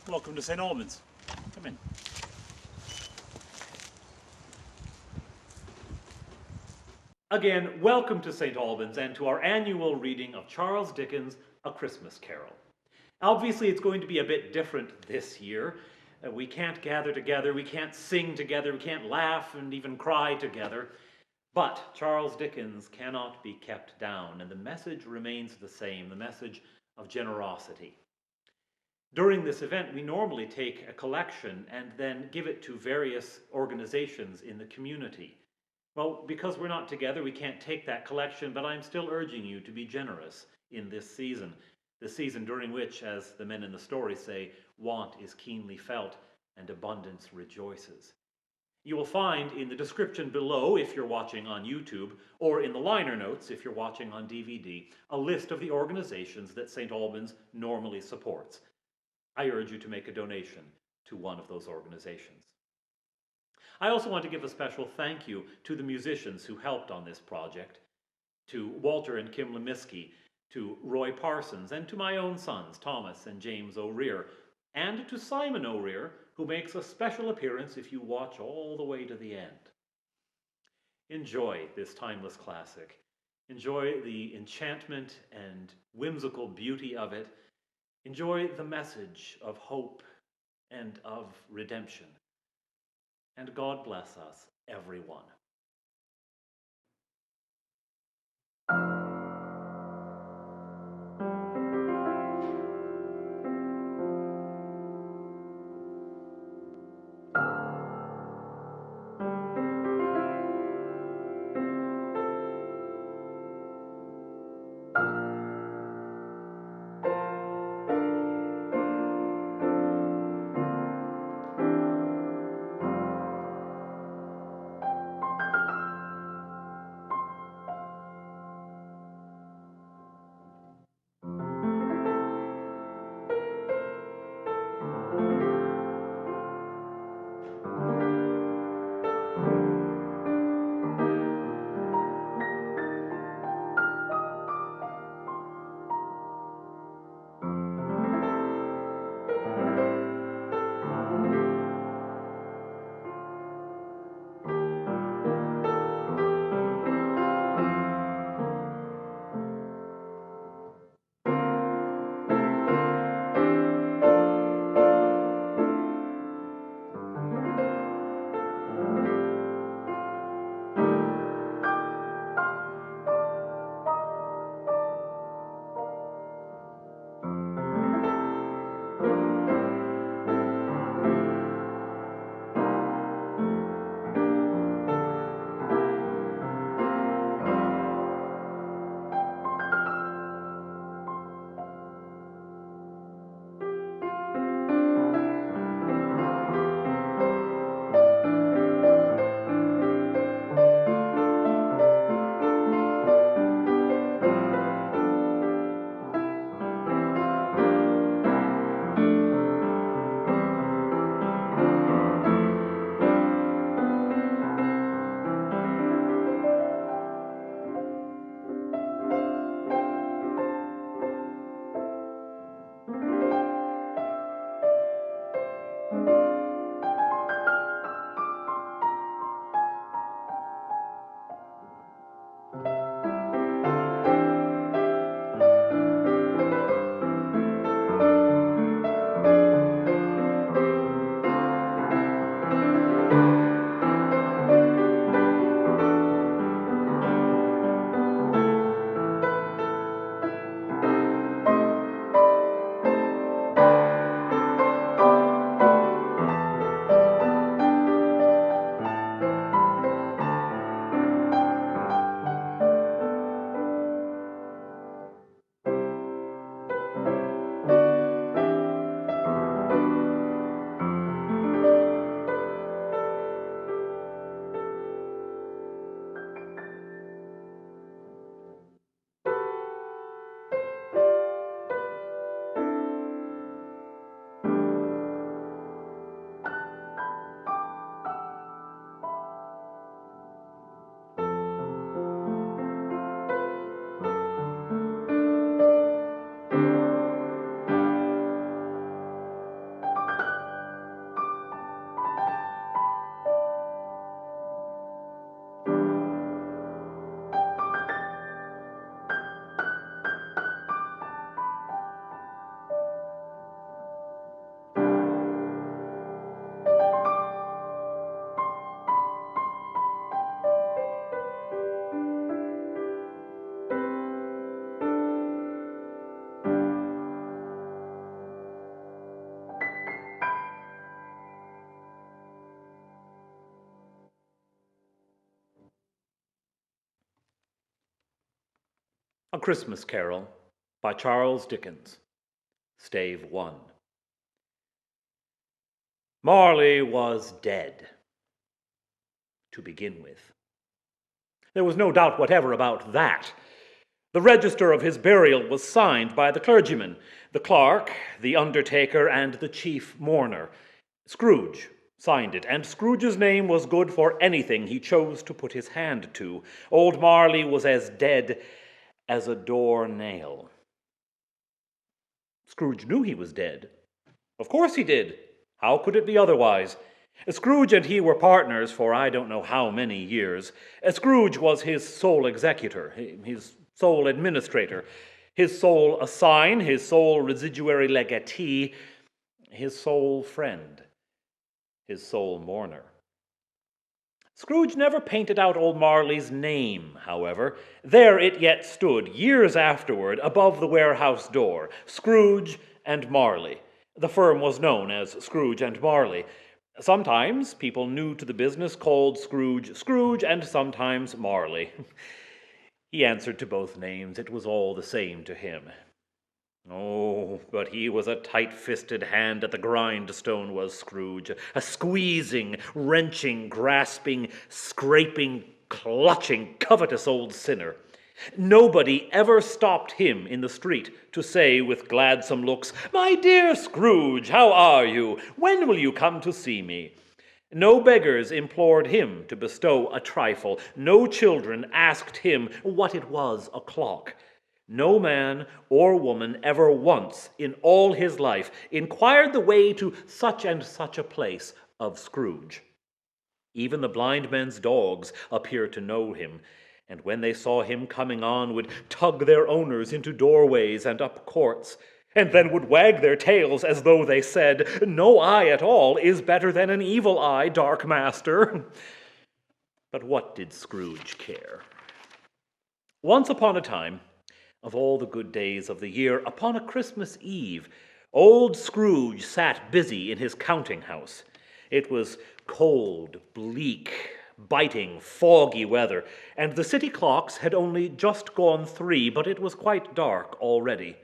Welcome to St. Albans. Come in. Again, welcome to St. Albans and to our annual reading of Charles Dickens' A Christmas Carol. Obviously, it's going to be a bit different this year. We can't gather together, we can't sing together, we can't laugh and even cry together. But Charles Dickens cannot be kept down, and the message remains the same, the message of generosity. During this event, we normally take a collection and then give it to various organizations in the community. Well, because we're not together, we can't take that collection, but I'm still urging you to be generous in this season. The season during which, as the men in the story say, want is keenly felt and abundance rejoices. You will find in the description below, if you're watching on YouTube, or in the liner notes, if you're watching on DVD, a list of the organizations that St. Albans normally supports. I urge you to make a donation to one of those organizations. I also want to give a special thank you to the musicians who helped on this project, to Walter and Kim Lemiski, to Roy Parsons, and to my own sons, Thomas and James O'Rear, and to Simon O'Rear, who makes a special appearance if you watch all the way to the end. Enjoy this timeless classic. Enjoy the enchantment and whimsical beauty of it. Enjoy the message of hope and of redemption. And God bless us, everyone. A Christmas Carol by Charles Dickens. Stave One. Marley was dead, to begin with. There was no doubt whatever about that. The register of his burial was signed by the clergyman, the clerk, the undertaker, and the chief mourner. Scrooge signed it, and Scrooge's name was good for anything he chose to put his hand to. Old Marley was as dead as a door-nail. Scrooge knew he was dead. Of course he did. How could it be otherwise? Scrooge and he were partners for I don't know how many years. Scrooge was his sole executor, his sole administrator, his sole assign, his sole residuary legatee, his sole friend, his sole mourner. Scrooge never painted out old Marley's name, however. There it yet stood, years afterward, above the warehouse door, Scrooge and Marley. The firm was known as Scrooge and Marley. Sometimes people new to the business called Scrooge Scrooge, and sometimes Marley. He answered to both names. It was all the same to him. Oh, but he was a tight-fisted hand at the grindstone, was Scrooge. A squeezing, wrenching, grasping, scraping, clutching, covetous old sinner. Nobody ever stopped him in the street to say with gladsome looks, "My dear Scrooge, how are you? When will you come to see me?" No beggars implored him to bestow a trifle. No children asked him what it was o'clock. No man or woman ever once in all his life inquired the way to such and such a place of Scrooge. Even the blind men's dogs appeared to know him, and when they saw him coming on would tug their owners into doorways and up courts, and then would wag their tails as though they said, "No eye at all is better than an evil eye, dark master." But what did Scrooge care? Once upon a time, of all the good days of the year, upon a Christmas Eve, old Scrooge sat busy in his counting-house. It was cold, bleak, biting, foggy weather, and the city clocks had only just gone 3, but it was quite dark already.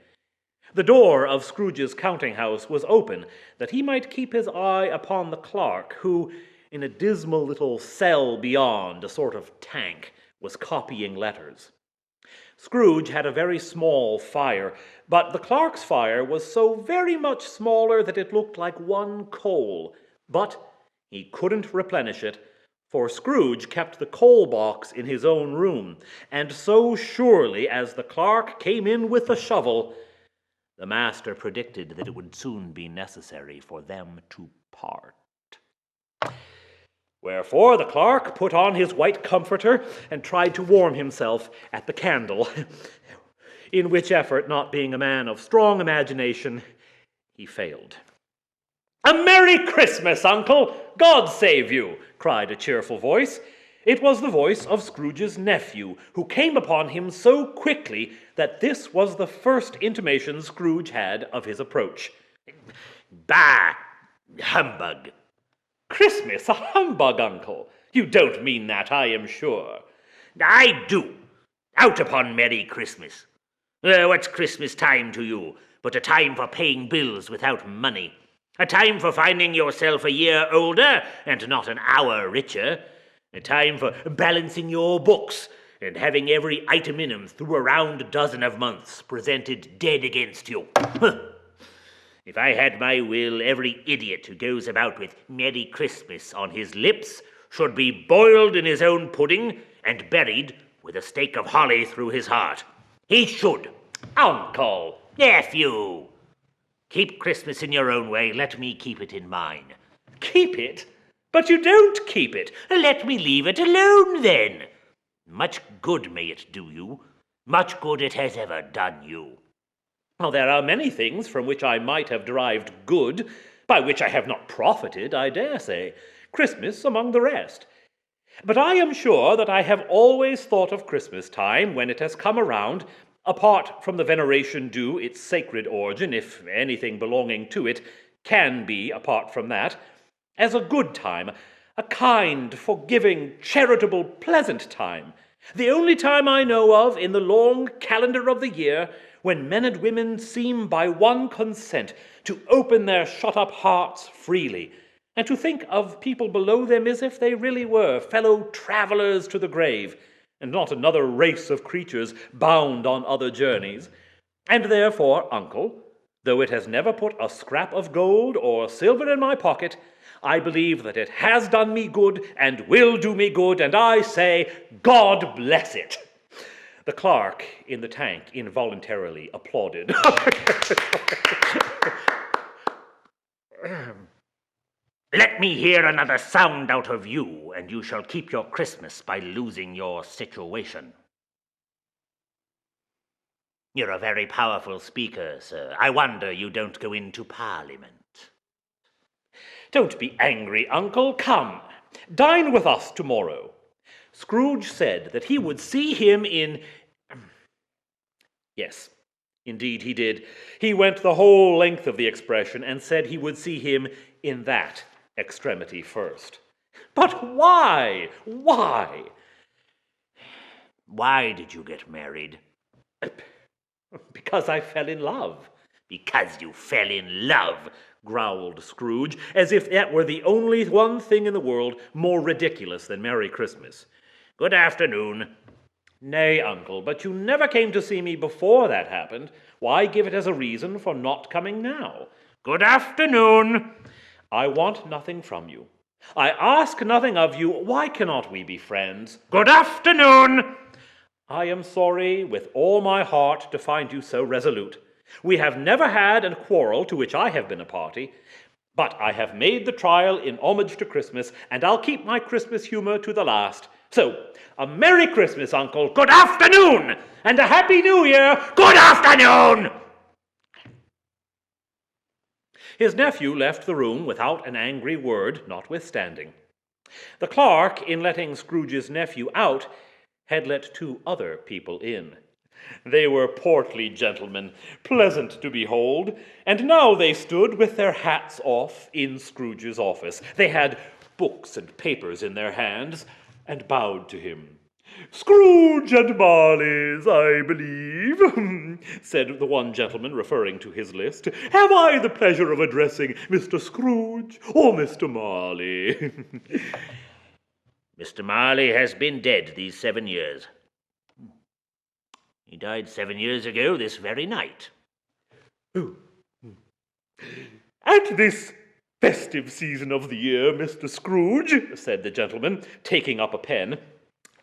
The door of Scrooge's counting-house was open, that he might keep his eye upon the clerk, who, in a dismal little cell beyond, a sort of tank, was copying letters. Scrooge had a very small fire, but the clerk's fire was so very much smaller that it looked like one coal. But he couldn't replenish it, for Scrooge kept the coal box in his own room, and so surely as the clerk came in with the shovel, the master predicted that it would soon be necessary for them to part. Wherefore the clerk put on his white comforter and tried to warm himself at the candle, in which effort, not being a man of strong imagination, he failed. "A Merry Christmas, Uncle! God save you!" cried a cheerful voice. It was the voice of Scrooge's nephew, who came upon him so quickly that this was the first intimation Scrooge had of his approach. "Bah! Humbug!" "Christmas a humbug, Uncle? You don't mean that, I am sure." "I do. Out upon Merry Christmas. What's Christmas time to you but a time for paying bills without money? A time for finding yourself a year older and not an hour richer? A time for balancing your books and having every item in 'em through a round dozen of months presented dead against you? If I had my will, every idiot who goes about with Merry Christmas on his lips should be boiled in his own pudding and buried with a stake of holly through his heart. He should." "Uncle!" "Nephew! Keep Christmas in your own way. Let me keep it in mine." "Keep it? But you don't keep it." "Let me leave it alone, then. Much good may it do you. Much good it has ever done you." Well, there are many things from which I might have derived good, by which I have not profited, I dare say, Christmas among the rest. But I am sure that I have always thought of Christmas time, when it has come around, apart from the veneration due its sacred origin, if anything belonging to it can be apart from that, as a good time, a kind, forgiving, charitable, pleasant time, The only time I know of in the long calendar of the year when men and women seem by one consent to open their shut-up hearts freely, and to think of people below them as if they really were fellow travelers to the grave, and not another race of creatures bound on other journeys. And therefore, uncle, though it has never put a scrap of gold or silver in my pocket, I believe that it has done me good and will do me good, and I say, God bless it. The clerk in the tank involuntarily applauded. Let me hear another sound out of you, and you shall keep your Christmas by losing your situation. You're a very powerful speaker, sir. I wonder you don't go into Parliament. Don't be angry, uncle. Come, dine with us tomorrow. Scrooge said that he would see him in... Yes, indeed he did. He went the whole length of the expression and said he would see him in that extremity first. But why? Why? Why did you get married? Because I fell in love. Because you fell in love, growled Scrooge, as if that were the only one thing in the world more ridiculous than Merry Christmas. Good afternoon. Nay, uncle, but you never came to see me before that happened. Why give it as a reason for not coming now? Good afternoon. I want nothing from you. I ask nothing of you. Why cannot we be friends? Good afternoon. I am sorry with all my heart to find you so resolute. We have never had a quarrel to which I have been a party, but I have made the trial in homage to Christmas, and I'll keep my Christmas humor to the last. So, a Merry Christmas, uncle. Good afternoon. And a Happy New Year. Good afternoon. His nephew left the room without an angry word, notwithstanding. The clerk, in letting Scrooge's nephew out, had let 2 other people in. They were portly gentlemen, pleasant to behold, and now they stood with their hats off in Scrooge's office. They had books and papers in their hands, and bowed to him. "Scrooge and Marley's, I believe," said the one gentleman, referring to his list. "Have I the pleasure of addressing Mr. Scrooge or Mr. Marley?" Mr. Marley has been dead these 7 years. He died 7 years ago this very night. Oh. "At this festive season of the year, Mr. Scrooge," said the gentleman, taking up a pen,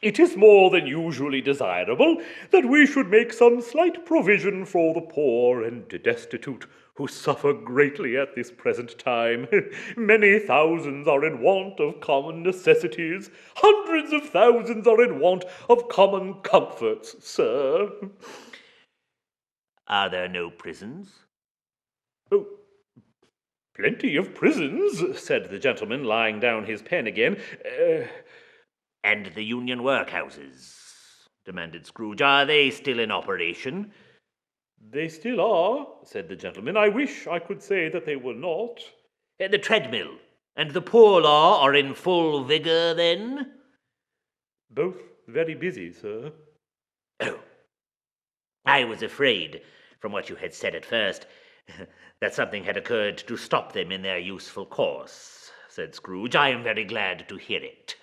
"it is more than usually desirable that we should make some slight provision for the poor and destitute who suffer greatly at this present time. Many thousands are in want of common necessities. Hundreds of thousands are in want of common comforts, sir." Are there no prisons? "Oh, plenty of prisons," said the gentleman, laying down his pen again. And the union workhouses?" demanded Scrooge. "Are they still in operation?" "They still are," said the gentleman. "I wish I could say that they were not." The treadmill and the poor law are in full vigor, then?" "Both very busy, sir." "Oh, I was afraid, from what you had said at first, that something had occurred to stop them in their useful course," said Scrooge. "I am very glad to hear it."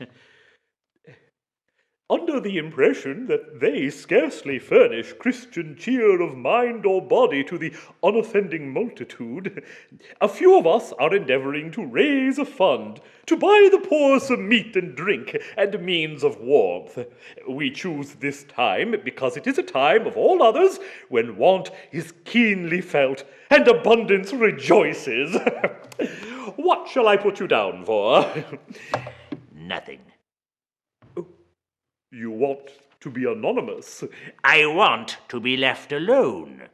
"Under the impression that they scarcely furnish Christian cheer of mind or body to the unoffending multitude, a few of us are endeavoring to raise a fund to buy the poor some meat and drink and means of warmth. We choose this time because it is a time of all others when want is keenly felt and abundance rejoices. What shall I put you down for?" Nothing. "You want to be anonymous?" I want to be left alone.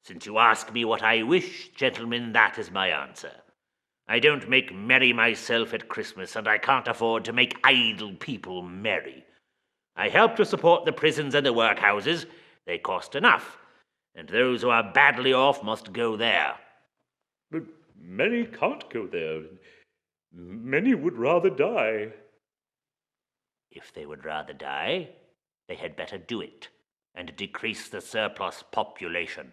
Since you ask me what I wish, gentlemen, that is my answer. I don't make merry myself at Christmas, and I can't afford to make idle people merry. I help to support the prisons and the workhouses. They cost enough, and those who are badly off must go there." "But many can't go there. Many would rather die." If they would rather die, They had better do it, and decrease the surplus population.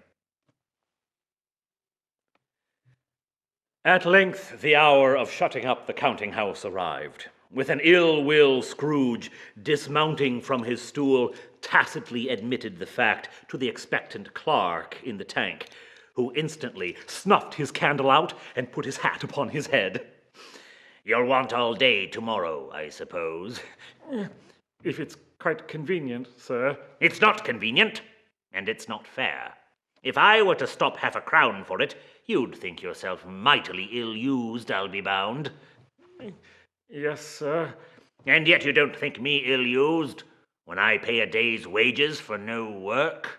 At length the hour of shutting up the counting-house arrived. With an ill-will, Scrooge, dismounting from his stool, tacitly admitted the fact to the expectant clerk in the tank, who instantly snuffed his candle out and put his hat upon his head. You'll want all day tomorrow, I suppose. If it's quite convenient, sir. It's not convenient, and it's not fair. If I were to stop half a crown for it, you'd think yourself mightily ill-used, I'll be bound. Yes, sir. And yet you don't think me ill-used when I pay a day's wages for no work?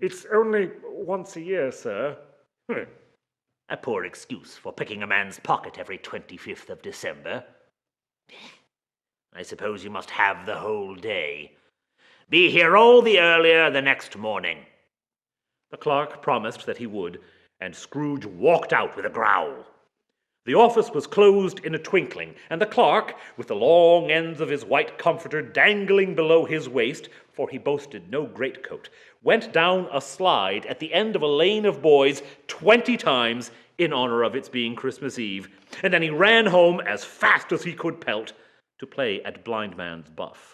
It's only once a year, sir. A poor excuse for picking a man's pocket every 25th of December. I suppose you must have the whole day. Be here all the earlier the next morning. The clerk promised that he would, and Scrooge walked out with a growl. The office was closed in a twinkling, and the clerk, with the long ends of his white comforter dangling below his waist, for he boasted no greatcoat, went down a slide at the end of a lane of boys 20 times in honor of its being Christmas Eve, and then he ran home as fast as he could pelt to play at blind man's buff.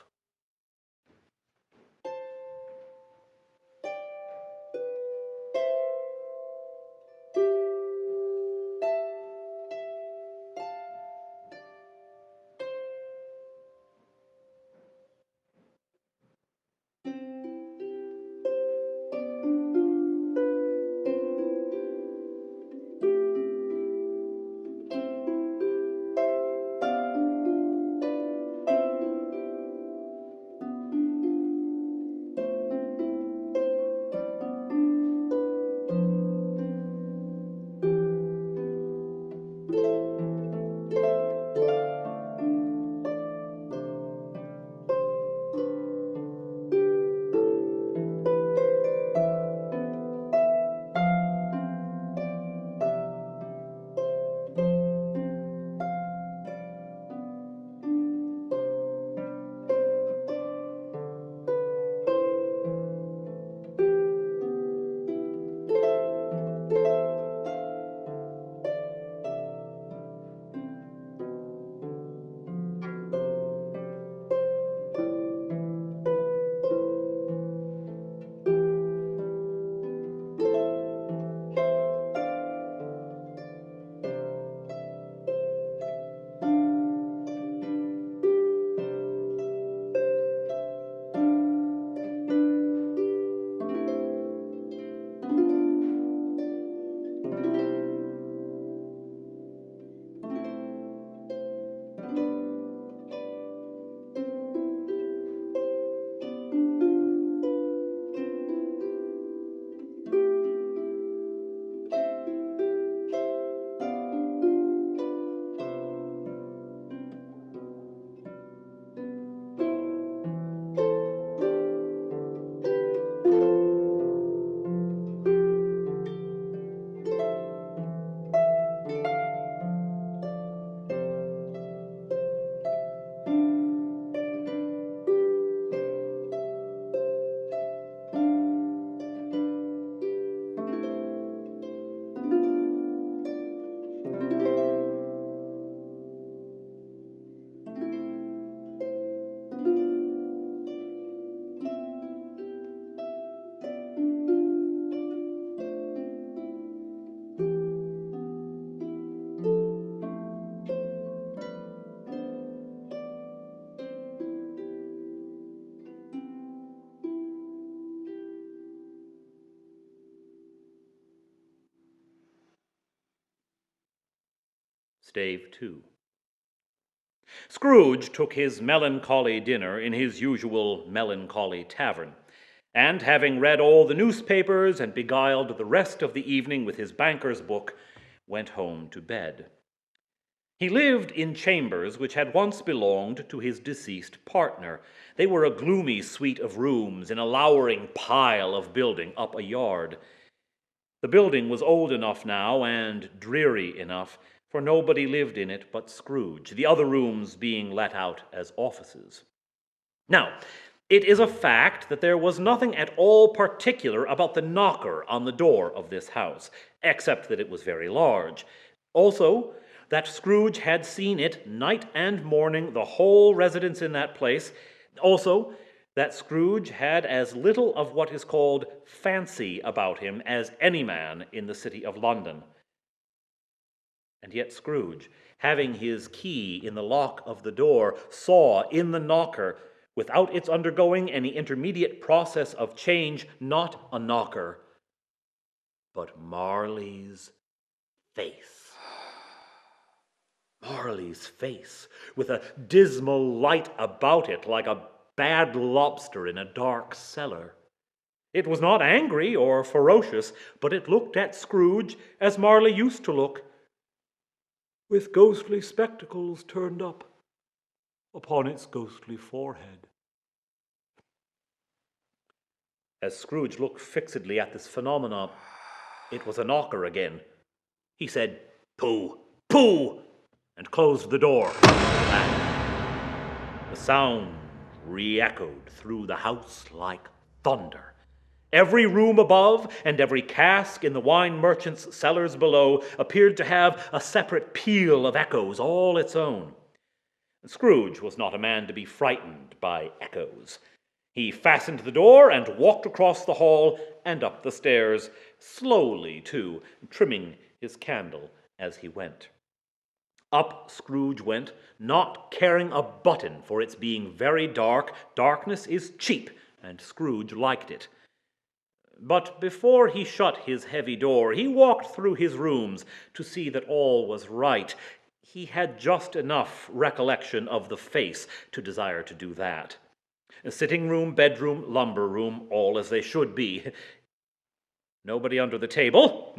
Stave Two. Scrooge took his melancholy dinner in his usual melancholy tavern, and having read all the newspapers and beguiled the rest of the evening with his banker's book, went home to bed. He lived in chambers which had once belonged to his deceased partner. They were a gloomy suite of rooms in a lowering pile of building up a yard. The building was old enough now and dreary enough, for nobody lived in it but Scrooge, the other rooms being let out as offices. Now, It is a fact that there was nothing at all particular about the knocker on the door of this house, except that it was very large. Also, that Scrooge had seen it night and morning, the whole residence in that place. Also, that Scrooge had as little of what is called fancy about him as any man in the city of London. And yet Scrooge, having his key in the lock of the door, saw in the knocker, without its undergoing any intermediate process of change, not a knocker, but Marley's face. Marley's face, with a dismal light about it like a bad lobster in a dark cellar. It was not angry or ferocious, but it looked at Scrooge as Marley used to look, with ghostly spectacles turned up upon its ghostly forehead. As Scrooge looked fixedly at this phenomenon, it was a knocker again. He said, "Pooh, pooh," and closed the door. The sound re-echoed through the house like thunder. Every room above and every cask in the wine merchant's cellars below appeared to have a separate peal of echoes all its own. Scrooge was not a man to be frightened by echoes. He fastened the door and walked across the hall and up the stairs, slowly too, trimming his candle as he went. Up Scrooge went, not caring a button for its being very dark. Darkness is cheap, and Scrooge liked it. But before he shut his heavy door, he walked through his rooms to see that all was right. He had just enough recollection of the face to desire to do that. A sitting room, bedroom, lumber room, all as they should be. Nobody under the table.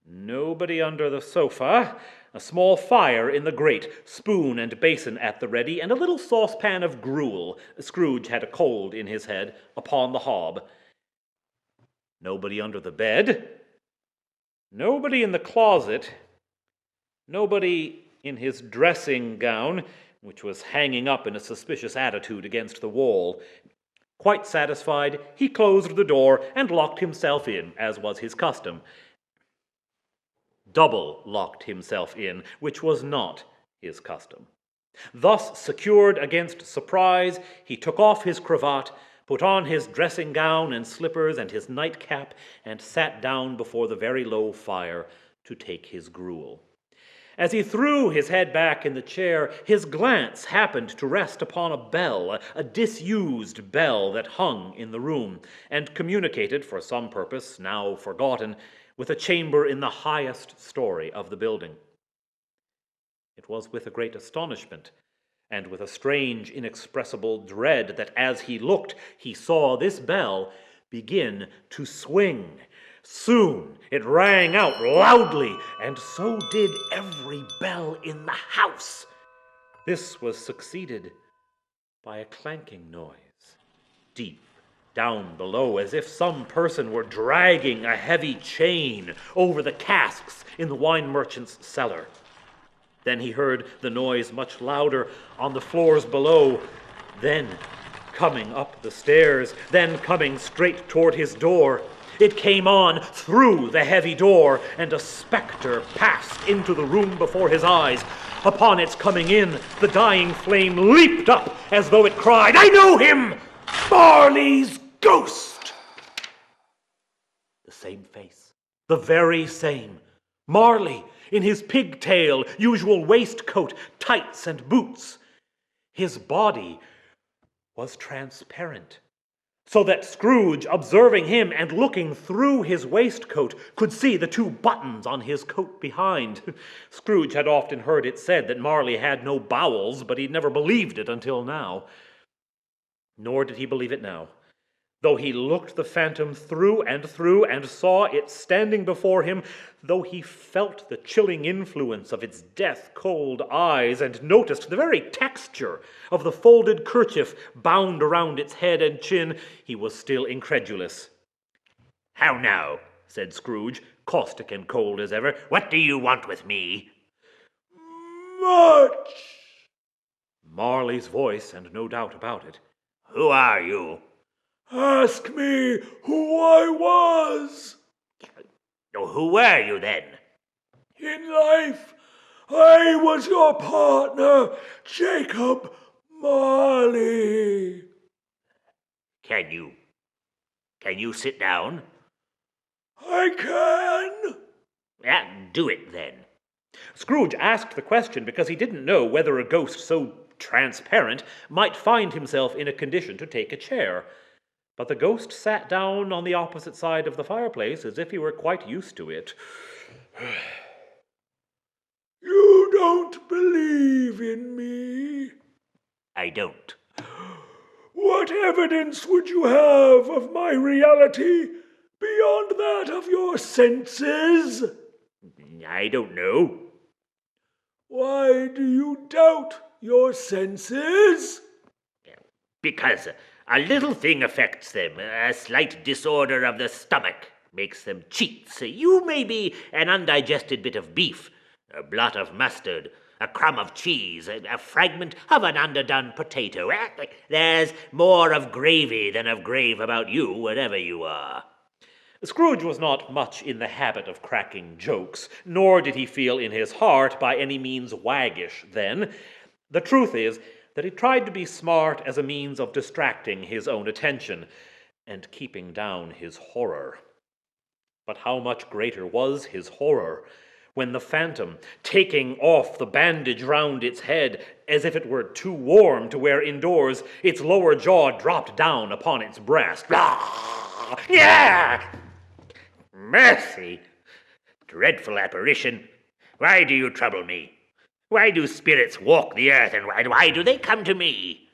Nobody under the sofa. A small fire in the grate, spoon and basin at the ready, and a little saucepan of gruel. Scrooge had a cold in his head, upon the hob. Nobody under the bed. Nobody in the closet. Nobody in his dressing gown, which was hanging up in a suspicious attitude against the wall. Quite satisfied, he closed the door and locked himself in, as was his custom. Double locked himself in, which was not his custom. Thus secured against surprise, he took off his cravat, put on his dressing gown and slippers and his nightcap, and sat down before the very low fire to take his gruel. As he threw his head back in the chair, his glance happened to rest upon a bell, a disused bell that hung in the room, and communicated, for some purpose now forgotten, with a chamber in the highest story of the building. It was with a great astonishment, and with a strange, inexpressible dread, that as he looked, he saw this bell begin to swing. Soon it rang out loudly, and so did every bell in the house. This was succeeded by a clanking noise, deep down below, as if some person were dragging a heavy chain over the casks in the wine merchant's cellar. Then he heard the noise much louder on the floors below, then coming up the stairs, then coming straight toward his door. It came on through the heavy door, and a specter passed into the room before his eyes. Upon its coming in, the dying flame leaped up as though it cried, "I know him! Marley's ghost!" The same face, the very same. Marley, in his pigtail, usual waistcoat, tights, and boots. His body was transparent, so that Scrooge, observing him and looking through his waistcoat, could see the two buttons on his coat behind. Scrooge had often heard it said that Marley had no bowels, but he'd never believed it until now. Nor did he believe it now, though he looked the phantom through and saw it standing before him, though he felt the chilling influence of its death-cold eyes, and noticed the very texture of the folded kerchief bound around its head and chin, he was still incredulous. "How now?" said Scrooge, caustic and cold as ever. "What do you want with me?" "Much!" Marley's voice, and no doubt about it. Who are you? Ask me who I was. Who were you then? In life, I was your partner, Jacob Marley. Can you sit down? I can. Do it then. Scrooge asked the question because he didn't know whether a ghost so transparent might find himself in a condition to take a chair. But the ghost sat down on the opposite side of the fireplace as if he were quite used to it. You don't believe in me? I don't. What evidence would you have of my reality beyond that of your senses? I don't know. Why do you doubt your senses? Because a little thing affects them. A slight disorder of the stomach makes them cheats. You may be an undigested bit of beef, a blot of mustard, a crumb of cheese, a fragment of an underdone potato. There's more of gravy than of grave about you, whatever you are. Scrooge was not much in the habit of cracking jokes, nor did he feel in his heart by any means waggish then. The truth is that he tried to be smart as a means of distracting his own attention and keeping down his horror. But how much greater was his horror when the phantom, taking off the bandage round its head as if it were too warm to wear indoors, its lower jaw dropped down upon its breast. Yeah! Mercy! Dreadful apparition, why do you trouble me? Why do spirits walk the earth, and why do they come to me?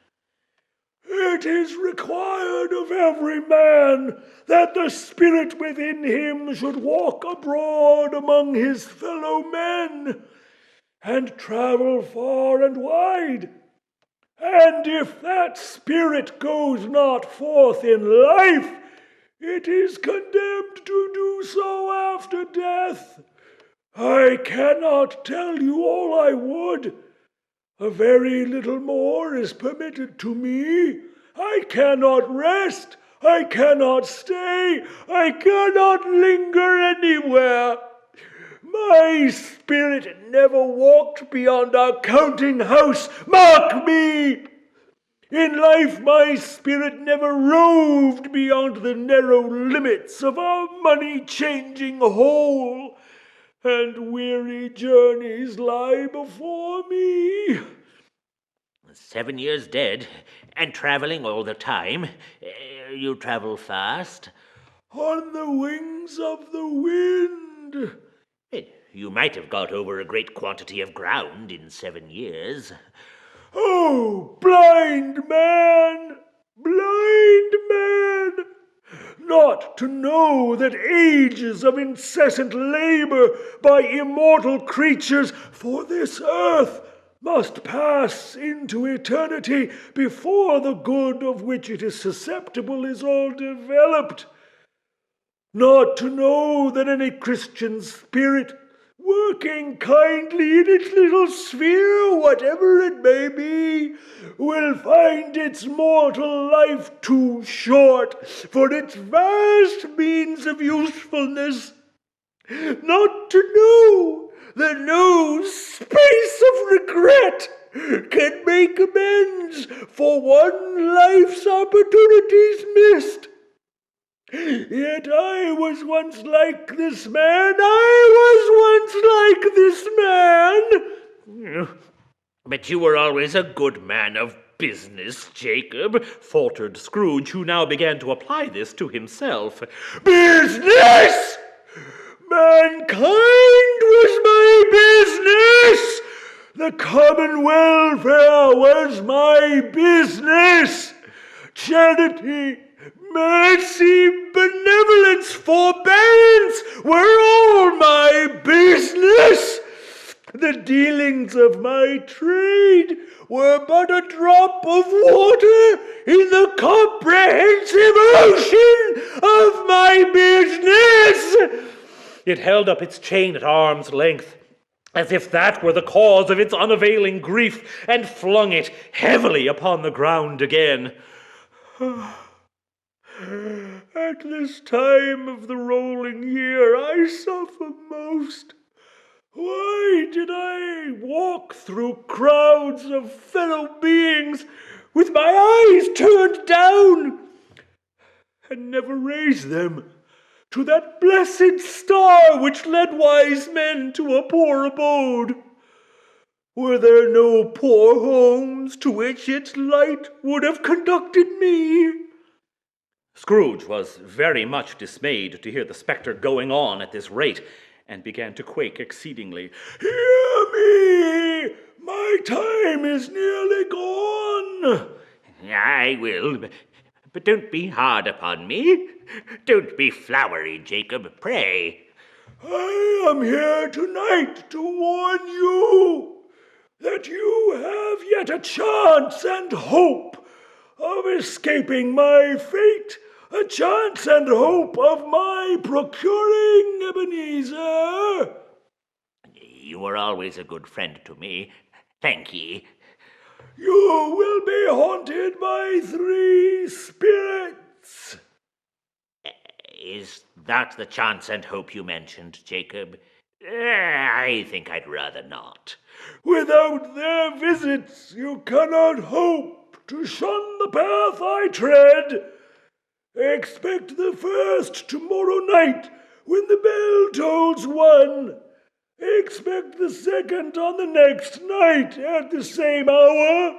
It is required of every man that the spirit within him should walk abroad among his fellow men, and travel far and wide. And if that spirit goes not forth in life, it is condemned to do so after death. I cannot tell you all I would. A very little more is permitted to me. I cannot rest. I cannot stay. I cannot linger anywhere. My spirit never walked beyond our counting house. Mark me! In life, my spirit never roved beyond the narrow limits of our money-changing hole, and weary journeys lie before me. 7 years dead, and traveling all the time. You travel fast? On the wings of the wind. You might have got over a great quantity of ground in 7 years. Oh, blind man! Blind man! Not to know that ages of incessant labor by immortal creatures for this earth must pass into eternity before the good of which it is susceptible is all developed. Not to know that any Christian spirit, working kindly in its little sphere, whatever it may be, will find its mortal life too short for its vast means of usefulness. Not to know that no space of regret can make amends for one life's opportunities missed. Yet I was once like this man. I was once like this man. But you were always a good man of business, Jacob, faltered Scrooge, who now began to apply this to himself. Business! Mankind was my business! The common welfare was my business! Charity, mercy, benevolence, forbearance were all my business. The dealings of my trade were but a drop of water in the comprehensive ocean of my business. It held up its chain at arm's length, as if that were the cause of its unavailing grief, and flung it heavily upon the ground again. At this time of the rolling year I suffer most. Why did I walk through crowds of fellow beings with my eyes turned down, and never raise them to that blessed star which led wise men to a poor abode? Were there no poor homes to which its light would have conducted me? Scrooge was very much dismayed to hear the spectre going on at this rate, and began to quake exceedingly. Hear me! My time is nearly gone. I will, but don't be hard upon me. Don't be flowery, Jacob, pray. I am here tonight to warn you that you have yet a chance and hope of escaping my fate, a chance and hope of my procuring Ebenezer. You were always a good friend to me. Thank ye. You will be haunted by 3 spirits. Is that the chance and hope you mentioned, Jacob? I think I'd rather not. Without their visits, you cannot hope to shun the path I tread. Expect the first tomorrow night when the bell tolls 1. Expect the second on the next night at the same hour.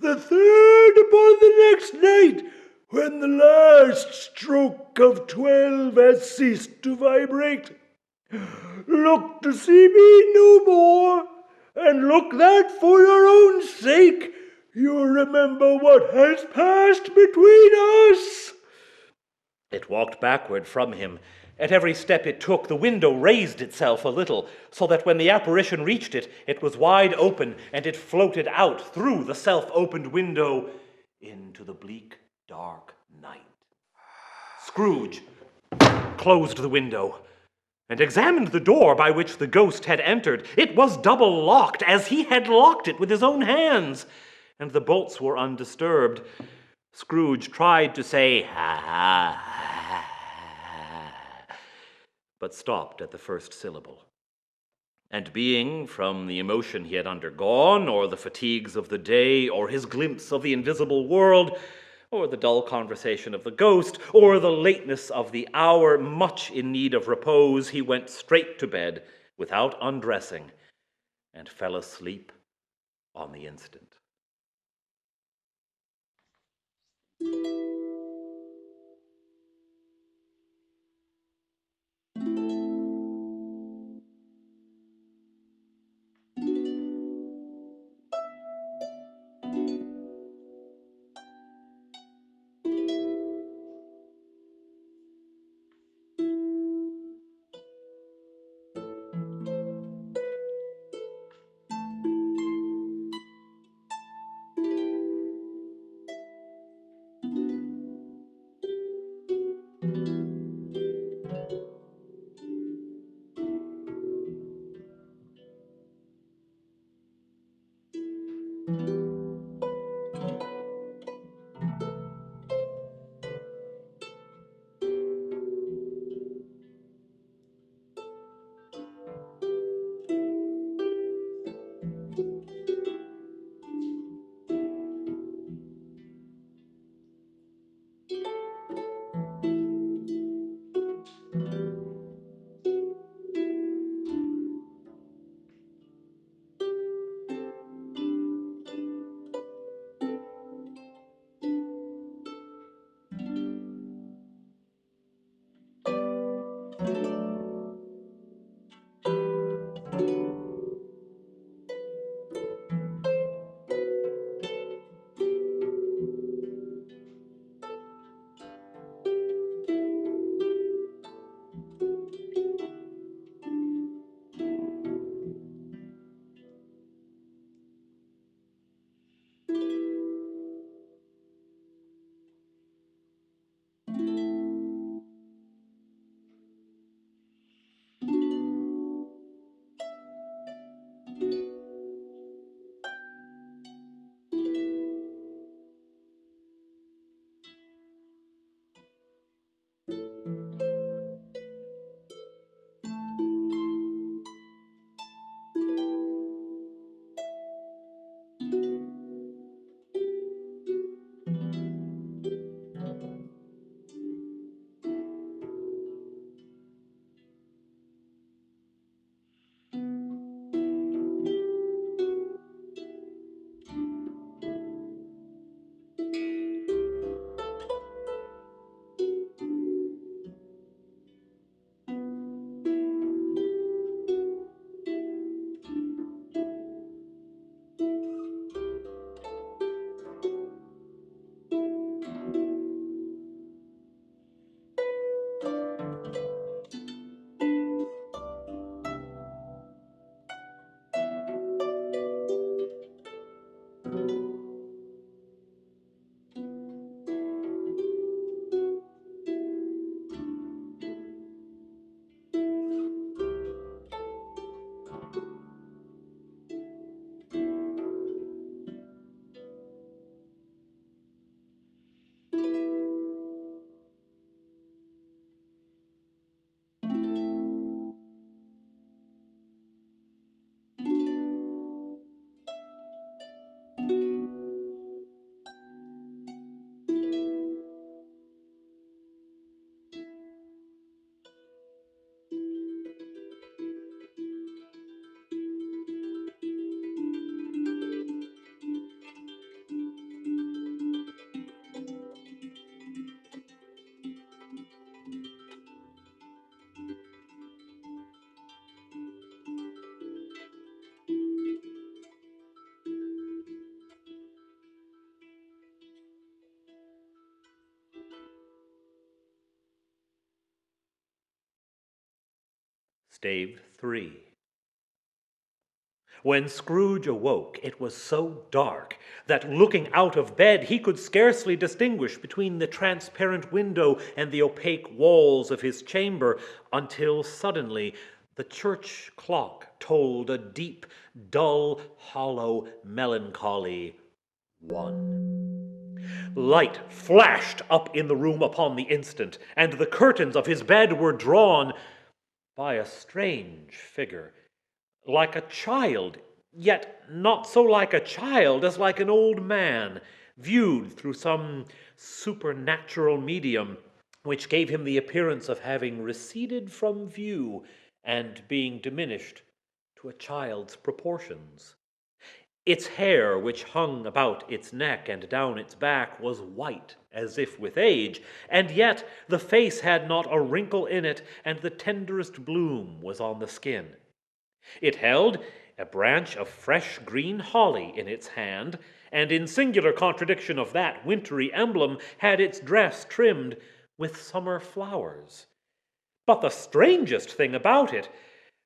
The third upon the next night when the last stroke of 12 has ceased to vibrate. Look to see me no more, and look that for your own sake you remember what has passed between us. It walked backward from him. At every step it took, the window raised itself a little, so that when the apparition reached it, it was wide open, and it floated out through the self-opened window into the bleak, dark night. Scrooge closed the window and examined the door by which the ghost had entered. It was double locked, as he had locked it with his own hands, and the bolts were undisturbed. Scrooge tried to say, "Ha, but stopped at the first syllable. And being, from the emotion he had undergone, or the fatigues of the day, or his glimpse of the invisible world, or the dull conversation of the ghost, or the lateness of the hour, much in need of repose, he went straight to bed without undressing, and fell asleep on the instant. Stave Three. When Scrooge awoke, it was so dark that looking out of bed he could scarcely distinguish between the transparent window and the opaque walls of his chamber, until suddenly the church clock tolled a deep, dull, hollow, melancholy 1. Light flashed up in the room upon the instant, and the curtains of his bed were drawn by a strange figure, like a child, yet not so like a child as like an old man, viewed through some supernatural medium, which gave him the appearance of having receded from view and being diminished to a child's proportions. Its hair, which hung about its neck and down its back, was white, as if with age, and yet the face had not a wrinkle in it, and the tenderest bloom was on the skin. It held a branch of fresh green holly in its hand, and in singular contradiction of that wintry emblem, had its dress trimmed with summer flowers. But the strangest thing about it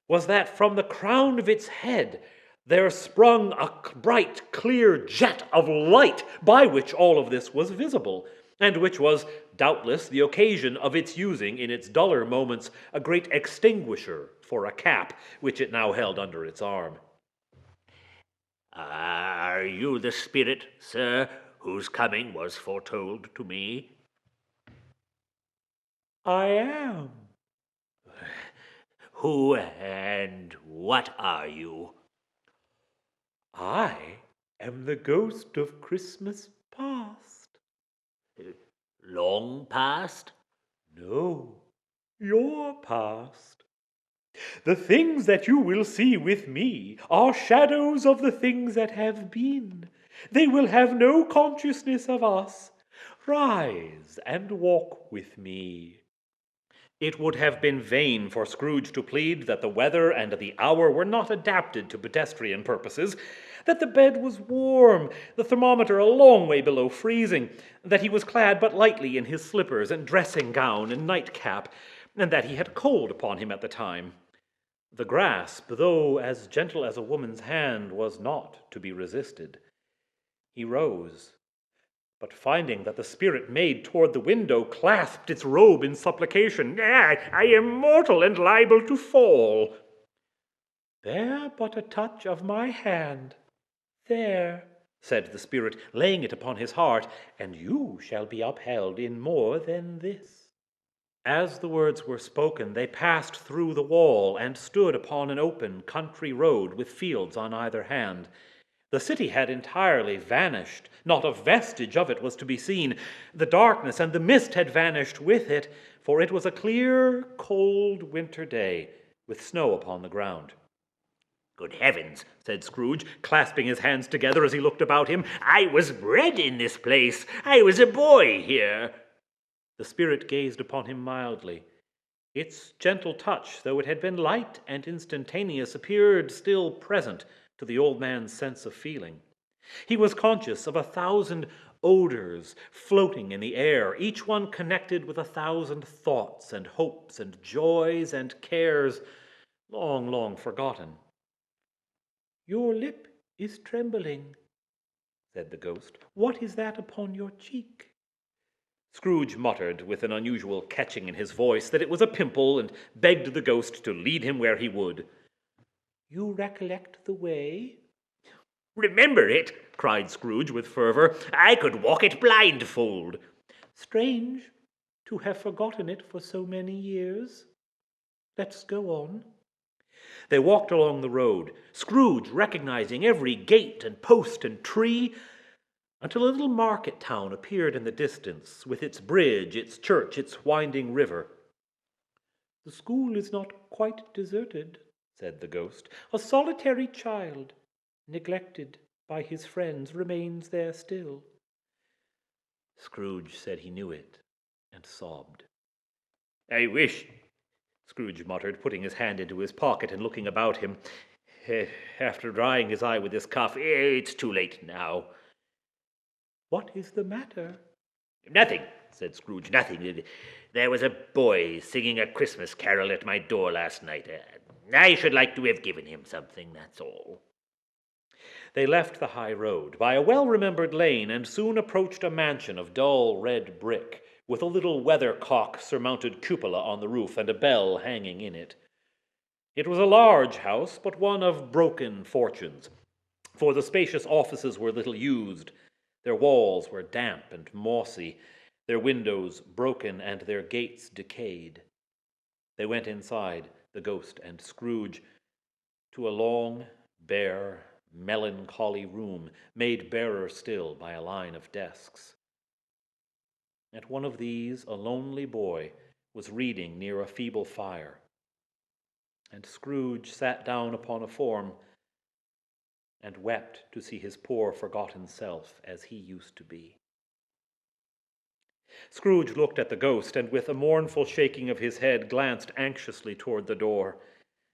was that from the crown of its head there sprung a bright, clear jet of light, by which all of this was visible, and which was doubtless the occasion of its using in its duller moments a great extinguisher for a cap, which it now held under its arm. Are you the spirit, sir, whose coming was foretold to me? I am. Who and what are you? I am the ghost of Christmas past. Long past? No, your past. The things that you will see with me are shadows of the things that have been. They will have no consciousness of us. Rise and walk with me. It would have been vain for Scrooge to plead that the weather and the hour were not adapted to pedestrian purposes, that the bed was warm, the thermometer a long way below freezing, that he was clad but lightly in his slippers and dressing gown and nightcap, and that he had cold upon him at the time. The grasp, though as gentle as a woman's hand, was not to be resisted. He rose, but finding that the spirit made toward the window, clasped its robe in supplication. I am mortal and liable to fall. Bear but a touch of my hand. There, said the spirit, laying it upon his heart, and you shall be upheld in more than this. As the words were spoken, they passed through the wall and stood upon an open country road with fields on either hand. The city had entirely vanished. Not a vestige of it was to be seen. The darkness and the mist had vanished with it, for it was a clear, cold winter day, with snow upon the ground. Good heavens, said Scrooge, clasping his hands together as he looked about him. I was bred in this place. I was a boy here. The spirit gazed upon him mildly. Its gentle touch, though it had been light and instantaneous, appeared still present to the old man's sense of feeling. He was conscious of 1,000 odors floating in the air, each one connected with 1,000 thoughts and hopes and joys and cares long, long forgotten. Your lip is trembling, said the ghost. What is that upon your cheek? Scrooge muttered with an unusual catching in his voice that it was a pimple, and begged the ghost to lead him where he would. You recollect the way? Remember it, cried Scrooge with fervor. I could walk it blindfold. Strange to have forgotten it for so many years. Let's go on. They walked along the road, Scrooge recognizing every gate and post and tree, until a little market town appeared in the distance, with its bridge, its church, its winding river. The school is not quite deserted, said the ghost. A solitary child, neglected by his friends, remains there still. Scrooge said he knew it, and sobbed. I wish, Scrooge muttered, putting his hand into his pocket and looking about him. After drying his eye with his cuff, it's too late now. What is the matter? Nothing, said Scrooge. "Nothing. There was a boy singing a Christmas carol at my door last night. I should like to have given him something, that's all." They left the high road by a well-remembered lane and soon approached a mansion of dull red brick, with a little weathercock-surmounted cupola on the roof and a bell hanging in it. It was a large house, but one of broken fortunes, for the spacious offices were little used. Their walls were damp and mossy, their windows broken and their gates decayed. They went inside, the ghost and Scrooge, to a long, bare, melancholy room, made barer still by a line of desks. At one of these, a lonely boy was reading near a feeble fire, and Scrooge sat down upon a form and wept to see his poor forgotten self as he used to be. Scrooge looked at the ghost, and with a mournful shaking of his head glanced anxiously toward the door.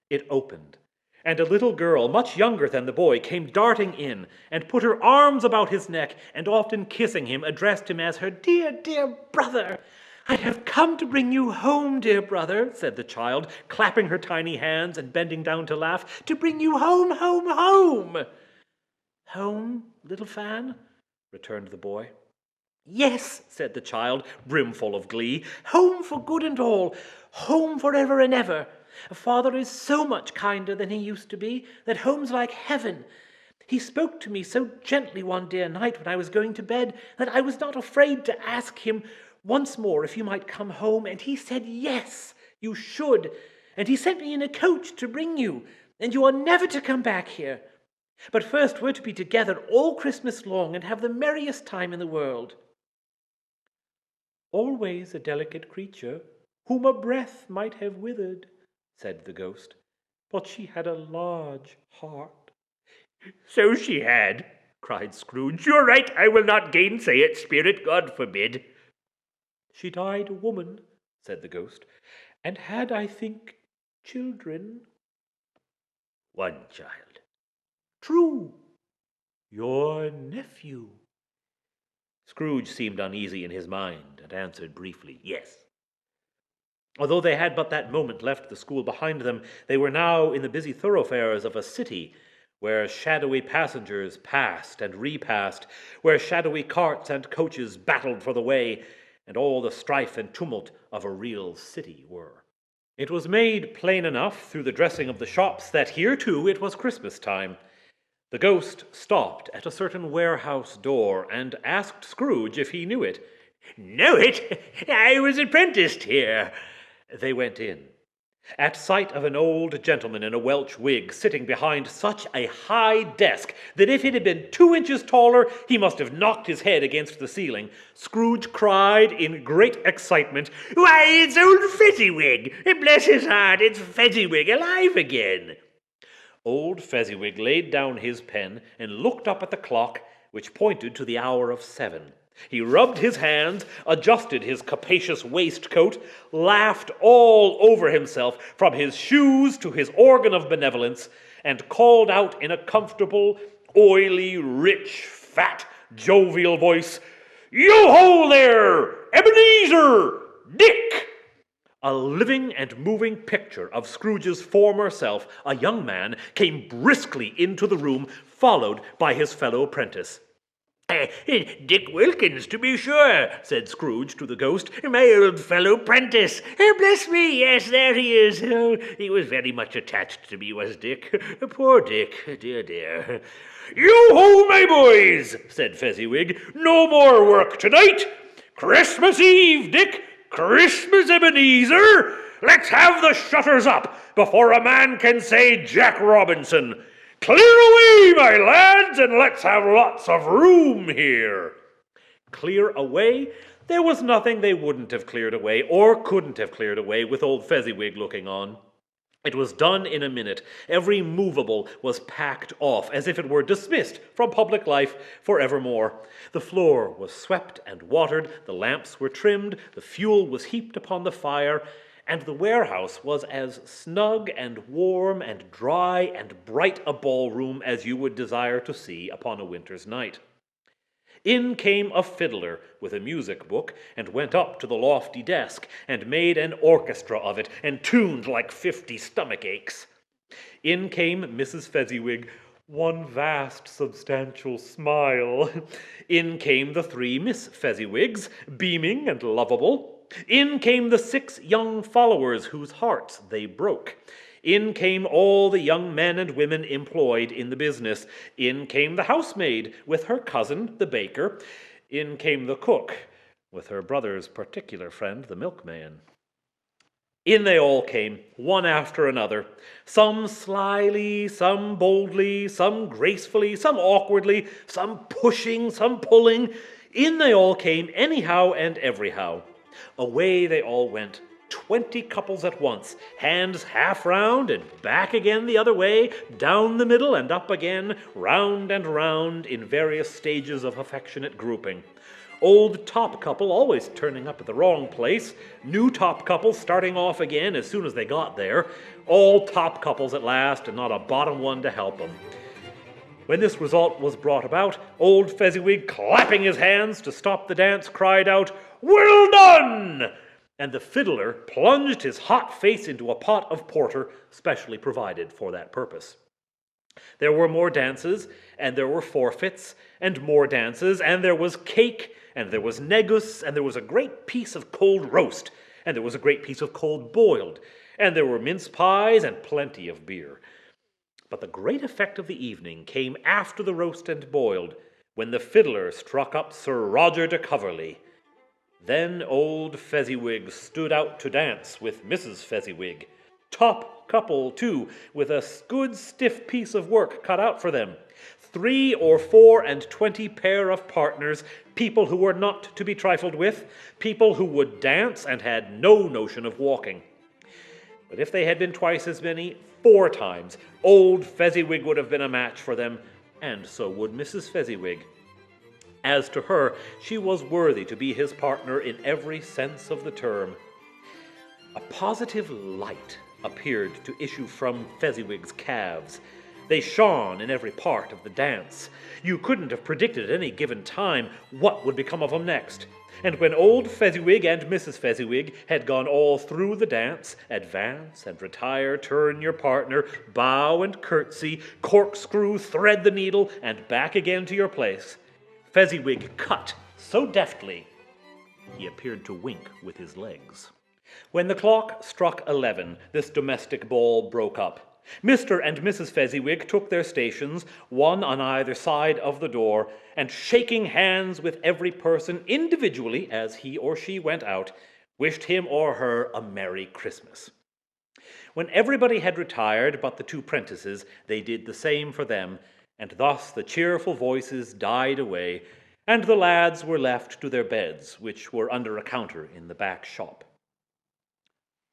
It opened, and a little girl, much younger than the boy, came darting in, and put her arms about his neck, and often kissing him, addressed him as her dear, dear brother. "I have come to bring you home, dear brother," said the child, clapping her tiny hands and bending down to laugh. "To bring you home, home, home." "Home, little Fan?" returned the boy. "Yes," said the child, brimful of glee. "Home for good and all. Home for ever and ever. Father is so much kinder than he used to be, that home's like heaven. He spoke to me so gently one dear night when I was going to bed that I was not afraid to ask him once more if you might come home, and he said yes, you should, and he sent me in a coach to bring you, and you are never to come back here. But first we're to be together all Christmas long and have the merriest time in the world." "Always a delicate creature, whom a breath might have withered," said the ghost, "but she had a large heart." "So she had," cried Scrooge. "You're right, I will not gainsay it, Spirit, God forbid." "She died a woman," said the ghost, "and had, I think, children." "One child." "True. Your nephew." Scrooge seemed uneasy in his mind, and answered briefly, "Yes." Although they had but that moment left the school behind them, they were now in the busy thoroughfares of a city, where shadowy passengers passed and repassed, where shadowy carts and coaches battled for the way, and all the strife and tumult of a real city were. It was made plain enough through the dressing of the shops that here too it was Christmas time. The ghost stopped at a certain warehouse door and asked Scrooge if he knew it. "Know it? I was apprenticed here." They went in. At sight of an old gentleman in a Welsh wig sitting behind such a high desk that if it had been 2 inches taller, he must have knocked his head against the ceiling, Scrooge cried in great excitement, "Why, it's old Fezziwig! Bless his heart, it's Fezziwig alive again!" Old Fezziwig laid down his pen and looked up at the clock, which pointed to the hour of 7. He rubbed his hands, adjusted his capacious waistcoat, laughed all over himself, from his shoes to his organ of benevolence, and called out in a comfortable, oily, rich, fat, jovial voice, "Yo-ho there, Ebenezer! Dick!" A living and moving picture of Scrooge's former self, a young man, came briskly into the room, followed by his fellow apprentice. "Dick Wilkins, to be sure," said Scrooge to the ghost, "my old fellow prentice. Bless me, yes, there he is. Oh, he was very much attached to me, was Dick. Poor Dick, dear, dear." "Yo-ho, my boys," said Fezziwig. "No more work tonight. Christmas Eve, Dick. Christmas, Ebenezer. Let's have the shutters up before a man can say Jack Robinson. Clear away, my lads, and let's have lots of room here." Clear away? There was nothing they wouldn't have cleared away, or couldn't have cleared away, with old Fezziwig looking on. It was done in a minute. Every movable was packed off, as if it were dismissed from public life for evermore. The floor was swept and watered, the lamps were trimmed, the fuel was heaped upon the fire, and the warehouse was as snug and warm and dry and bright a ballroom as you would desire to see upon a winter's night. In came a fiddler with a music book, and went up to the lofty desk, and made an orchestra of it, and tuned like 50 stomach aches. In came Mrs. Fezziwig, one vast substantial smile. In came the 3 Miss Fezziwigs, beaming and lovable. In came the 6 young followers whose hearts they broke. In came all the young men and women employed in the business. In came the housemaid with her cousin, the baker. In came the cook with her brother's particular friend, the milkman. In they all came, one after another, some slyly, some boldly, some gracefully, some awkwardly, some pushing, some pulling. In they all came anyhow and everyhow. Away they all went, 20 couples at once, hands half round and back again the other way, down the middle and up again, round and round in various stages of affectionate grouping. Old top couple always turning up at the wrong place, new top couple starting off again as soon as they got there, all top couples at last and not a bottom one to help them. When this result was brought about, old Fezziwig, clapping his hands to stop the dance, cried out, "Well done!" And the fiddler plunged his hot face into a pot of porter specially provided for that purpose. There were more dances, and there were forfeits, and more dances, and there was cake, and there was negus, and there was a great piece of cold roast, and there was a great piece of cold boiled, and there were mince pies and plenty of beer. But the great effect of the evening came after the roast and boiled, when the fiddler struck up Sir Roger de Coverley. Then old Fezziwig stood out to dance with Mrs. Fezziwig. Top couple, too, with a good stiff piece of work cut out for them. 3 or 4 and 20 pair of partners, people who were not to be trifled with, people who would dance and had no notion of walking. But if they had been twice as many, 4 times, old Fezziwig would have been a match for them, and so would Mrs. Fezziwig. As to her, she was worthy to be his partner in every sense of the term. A positive light appeared to issue from Fezziwig's calves. They shone in every part of the dance. You couldn't have predicted at any given time what would become of them next. And when old Fezziwig and Mrs. Fezziwig had gone all through the dance, advance and retire, turn your partner, bow and curtsy, corkscrew, thread the needle, and back again to your place, Fezziwig cut so deftly he appeared to wink with his legs. When the clock struck 11, this domestic ball broke up. Mr. and Mrs. Fezziwig took their stations, one on either side of the door, and shaking hands with every person individually as he or she went out, wished him or her a Merry Christmas. When everybody had retired but the 2 prentices, they did the same for them, and thus the cheerful voices died away, and the lads were left to their beds, which were under a counter in the back shop.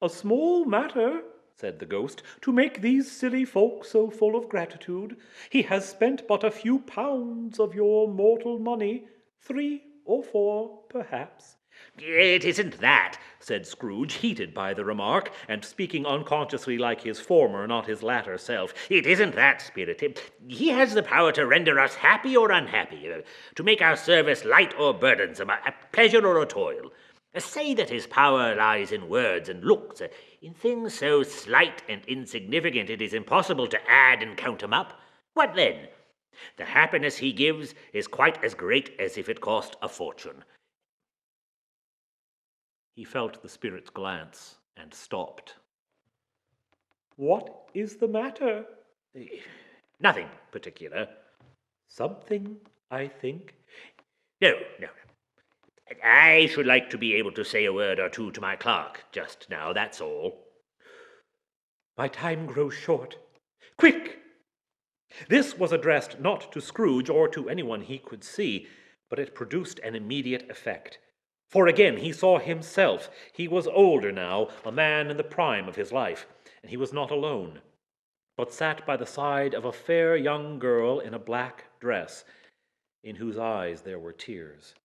"A small matter," said the ghost, "to make these silly folk so full of gratitude. He has spent but a few pounds of your mortal money, 3 or 4, perhaps." "It isn't that," said Scrooge, heated by the remark, and speaking unconsciously like his former, not his latter self. "It isn't that, Spirit. He has the power to render us happy or unhappy, to make our service light or burdensome, a pleasure or a toil. Say that his power lies in words and looks, in things so slight and insignificant it is impossible to add and count 'em up. What then? The happiness he gives is quite as great as if it cost a fortune." He felt the spirit's glance and stopped. "What is the matter?" "Nothing particular." "Something, I think." No. I should like to be able to say a word or two to my clerk just now, that's all." "My time grows short. Quick!" This was addressed not to Scrooge or to anyone he could see, but it produced an immediate effect. For again he saw himself. He was older now, a man in the prime of his life, and he was not alone, but sat by the side of a fair young girl in a black dress, in whose eyes there were tears.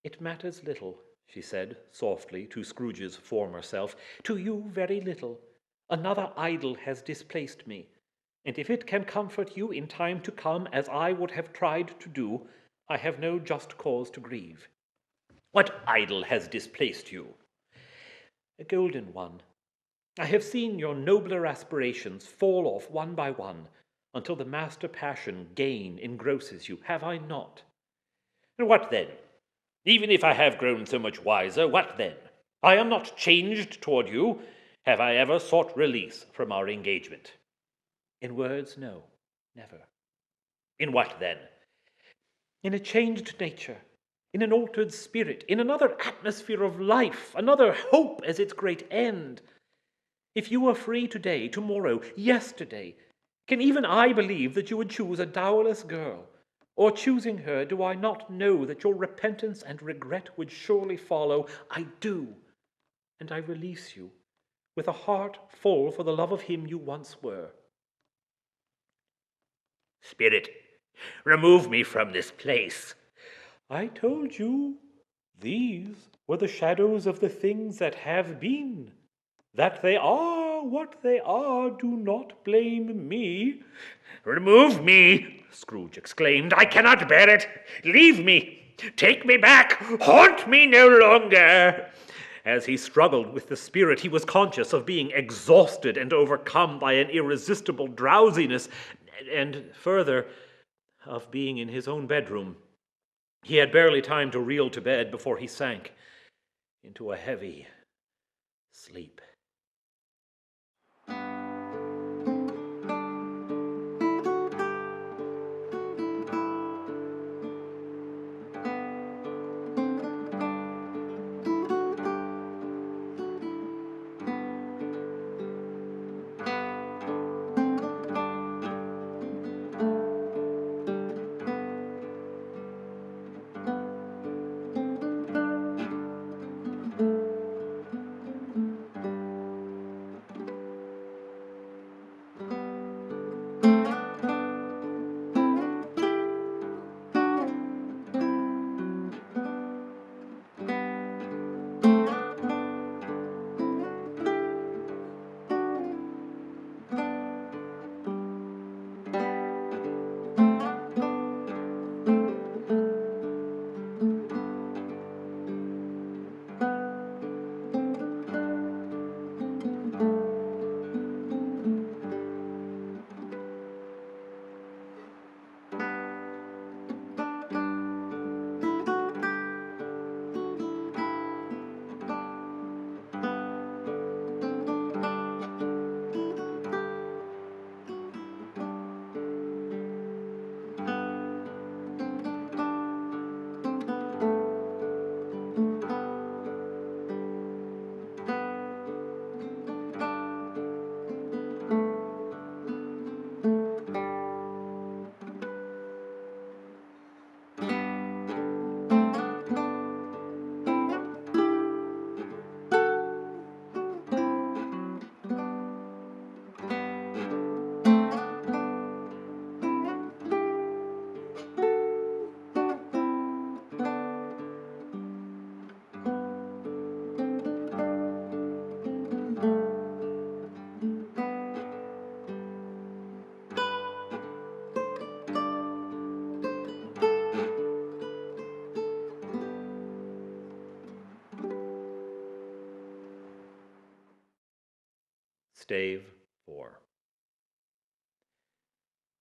"It matters little," she said softly to Scrooge's former self, "to you very little. Another idol has displaced me, and if it can comfort you in time to come as I would have tried to do, I have no just cause to grieve. What idol has displaced you? A golden one. I have seen your nobler aspirations fall off one by one, until the master passion, gain, engrosses you, have I not? What then? Even if I have grown so much wiser, what then? I am not changed toward you. Have I ever sought release from our engagement? In words, no, never. In what then? In a changed nature, in an altered spirit, in another atmosphere of life, another hope as its great end. If you were free today, tomorrow, yesterday, can even I believe that you would choose a dowerless girl? Or choosing her, do I not know that your repentance and regret would surely follow? I do, and I release you, with a heart full for the love of him you once were. Spirit, remove me from this place. I told you, these were the shadows of the things that have been. That they are what they are, do not blame me. Remove me, Scrooge exclaimed. I cannot bear it. Leave me. Take me back. Haunt me no longer. As he struggled with the spirit, he was conscious of being exhausted and overcome by an irresistible drowsiness, and further, of being in his own bedroom. He had barely time to reel to bed before he sank into a heavy sleep. Stave 4.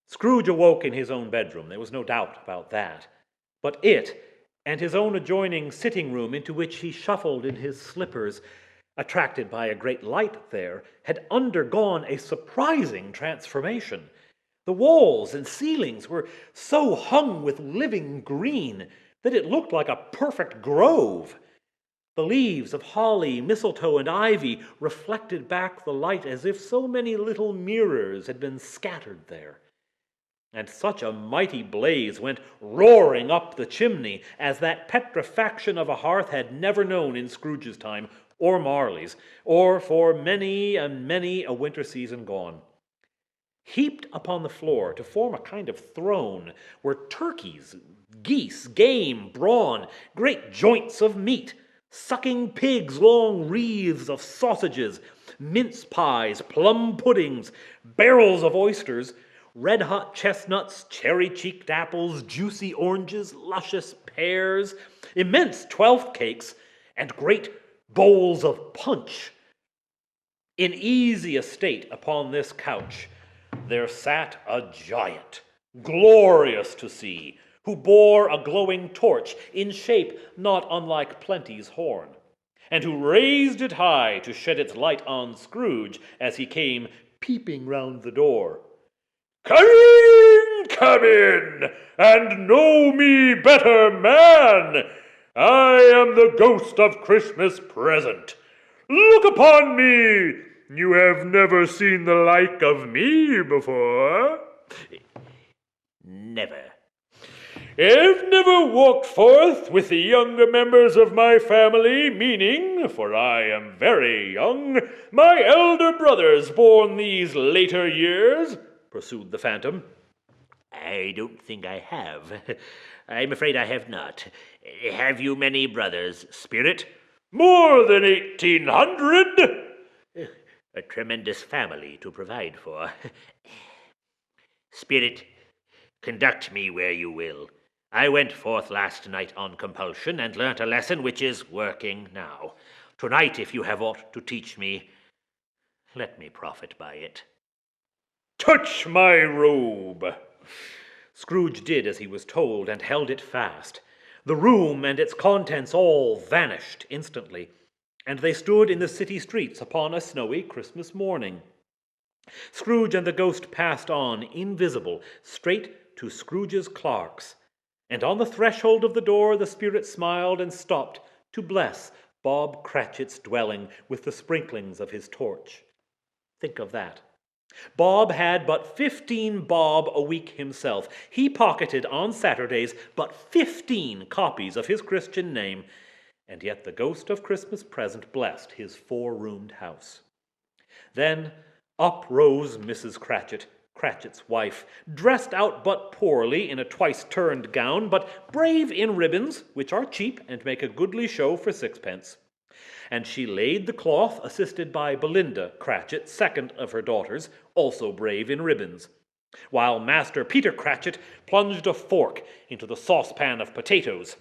Scrooge awoke in his own bedroom. There was no doubt about that. But it, and his own adjoining sitting room into which he shuffled in his slippers, attracted by a great light there, had undergone a surprising transformation. The walls and ceilings were so hung with living green that it looked like a perfect grove. The leaves of holly, mistletoe, and ivy reflected back the light as if so many little mirrors had been scattered there. And such a mighty blaze went roaring up the chimney as that petrifaction of a hearth had never known in Scrooge's time, or Marley's, or for many and many a winter season gone. Heaped upon the floor to form a kind of throne were turkeys, geese, game, brawn, great joints of meat, sucking pigs, long wreaths of sausages, mince pies, plum puddings, barrels of oysters, red-hot chestnuts, cherry-cheeked apples, juicy oranges, luscious pears, immense 12th cakes, and great bowls of punch. In easy estate upon this couch there sat a giant, glorious to see, who bore a glowing torch in shape not unlike Plenty's horn, and who raised it high to shed its light on Scrooge as he came peeping round the door. Come in, and know me better, man. I am the ghost of Christmas present. Look upon me. You have never seen the like of me before. Never. Have never walked forth with the younger members of my family, meaning, for I am very young, my elder brothers born these later years, pursued the Phantom. I don't think I have. I'm afraid I have not. Have you many brothers, Spirit? More than 1,800. A tremendous family to provide for. Spirit, conduct me where you will. I went forth last night on compulsion and learnt a lesson which is working now. Tonight, if you have aught to teach me, let me profit by it. Touch my robe. Scrooge did as he was told and held it fast. The room and its contents all vanished instantly, and they stood in the city streets upon a snowy Christmas morning. Scrooge and the ghost passed on, invisible, straight to Scrooge's clerk's, and on the threshold of the door the spirit smiled and stopped to bless Bob Cratchit's dwelling with the sprinklings of his torch. Think of that. Bob had but 15 bob a week himself. He pocketed on Saturdays but 15 copies of his Christian name, and yet the ghost of Christmas present blessed his 4-roomed house. Then up rose Mrs. Cratchit, Cratchit's wife, dressed out but poorly in a twice-turned gown, but brave in ribbons, which are cheap and make a goodly show for 6pence. And she laid the cloth, assisted by Belinda Cratchit, second of her daughters, also brave in ribbons, while Master Peter Cratchit plunged a fork into the saucepan of potatoes,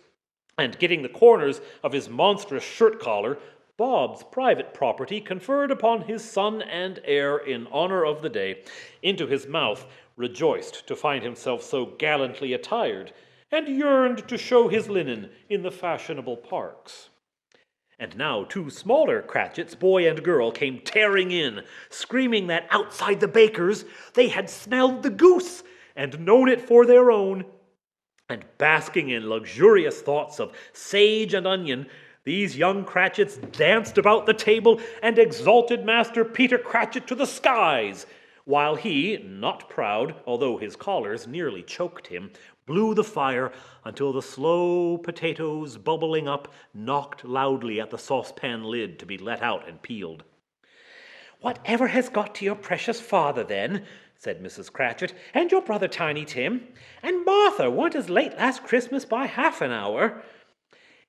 and getting the corners of his monstrous shirt-collar, Bob's private property, conferred upon his son and heir in honor of the day, into his mouth, rejoiced to find himself so gallantly attired, and yearned to show his linen in the fashionable parks. And now 2 smaller Cratchits, boy and girl, came tearing in, screaming that outside the baker's they had smelled the goose and known it for their own. And basking in luxurious thoughts of sage and onion, these young Cratchits danced about the table and exalted Master Peter Cratchit to the skies, while he, not proud, although his collars nearly choked him, blew the fire until the slow potatoes bubbling up knocked loudly at the saucepan lid to be let out and peeled. "Whatever has got to your precious father, then?" said Mrs. Cratchit, "and your brother Tiny Tim? And Martha weren't as late last Christmas by half an hour."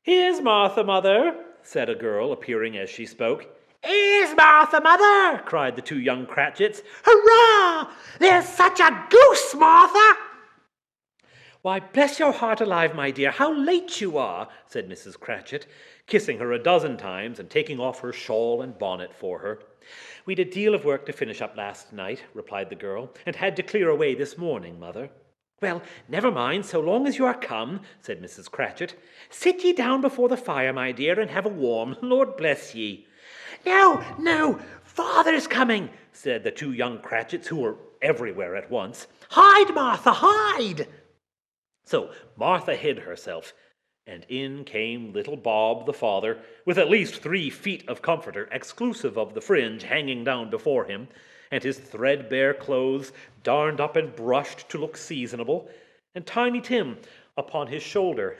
"Here's Martha, mother," said a girl, appearing as she spoke. "Here's Martha, mother!" cried the 2 young Cratchits. "Hurrah! There's such a goose, Martha!" "Why, bless your heart alive, my dear, how late you are," said Mrs. Cratchit, kissing her a dozen times and taking off her shawl and bonnet for her. "We'd a deal of work to finish up last night," replied the girl, "and had to clear away this morning, mother." "Well, never mind, so long as you are come," said Mrs. Cratchit. "Sit ye down before the fire, my dear, and have a warm. Lord bless ye." "No, no, father's coming," said the 2 young Cratchits, who were everywhere at once. "Hide, Martha, hide!" So Martha hid herself, and in came little Bob the father, with at least 3 feet of comforter, exclusive of the fringe, hanging down before him, and his threadbare clothes darned up and brushed to look seasonable, and Tiny Tim upon his shoulder.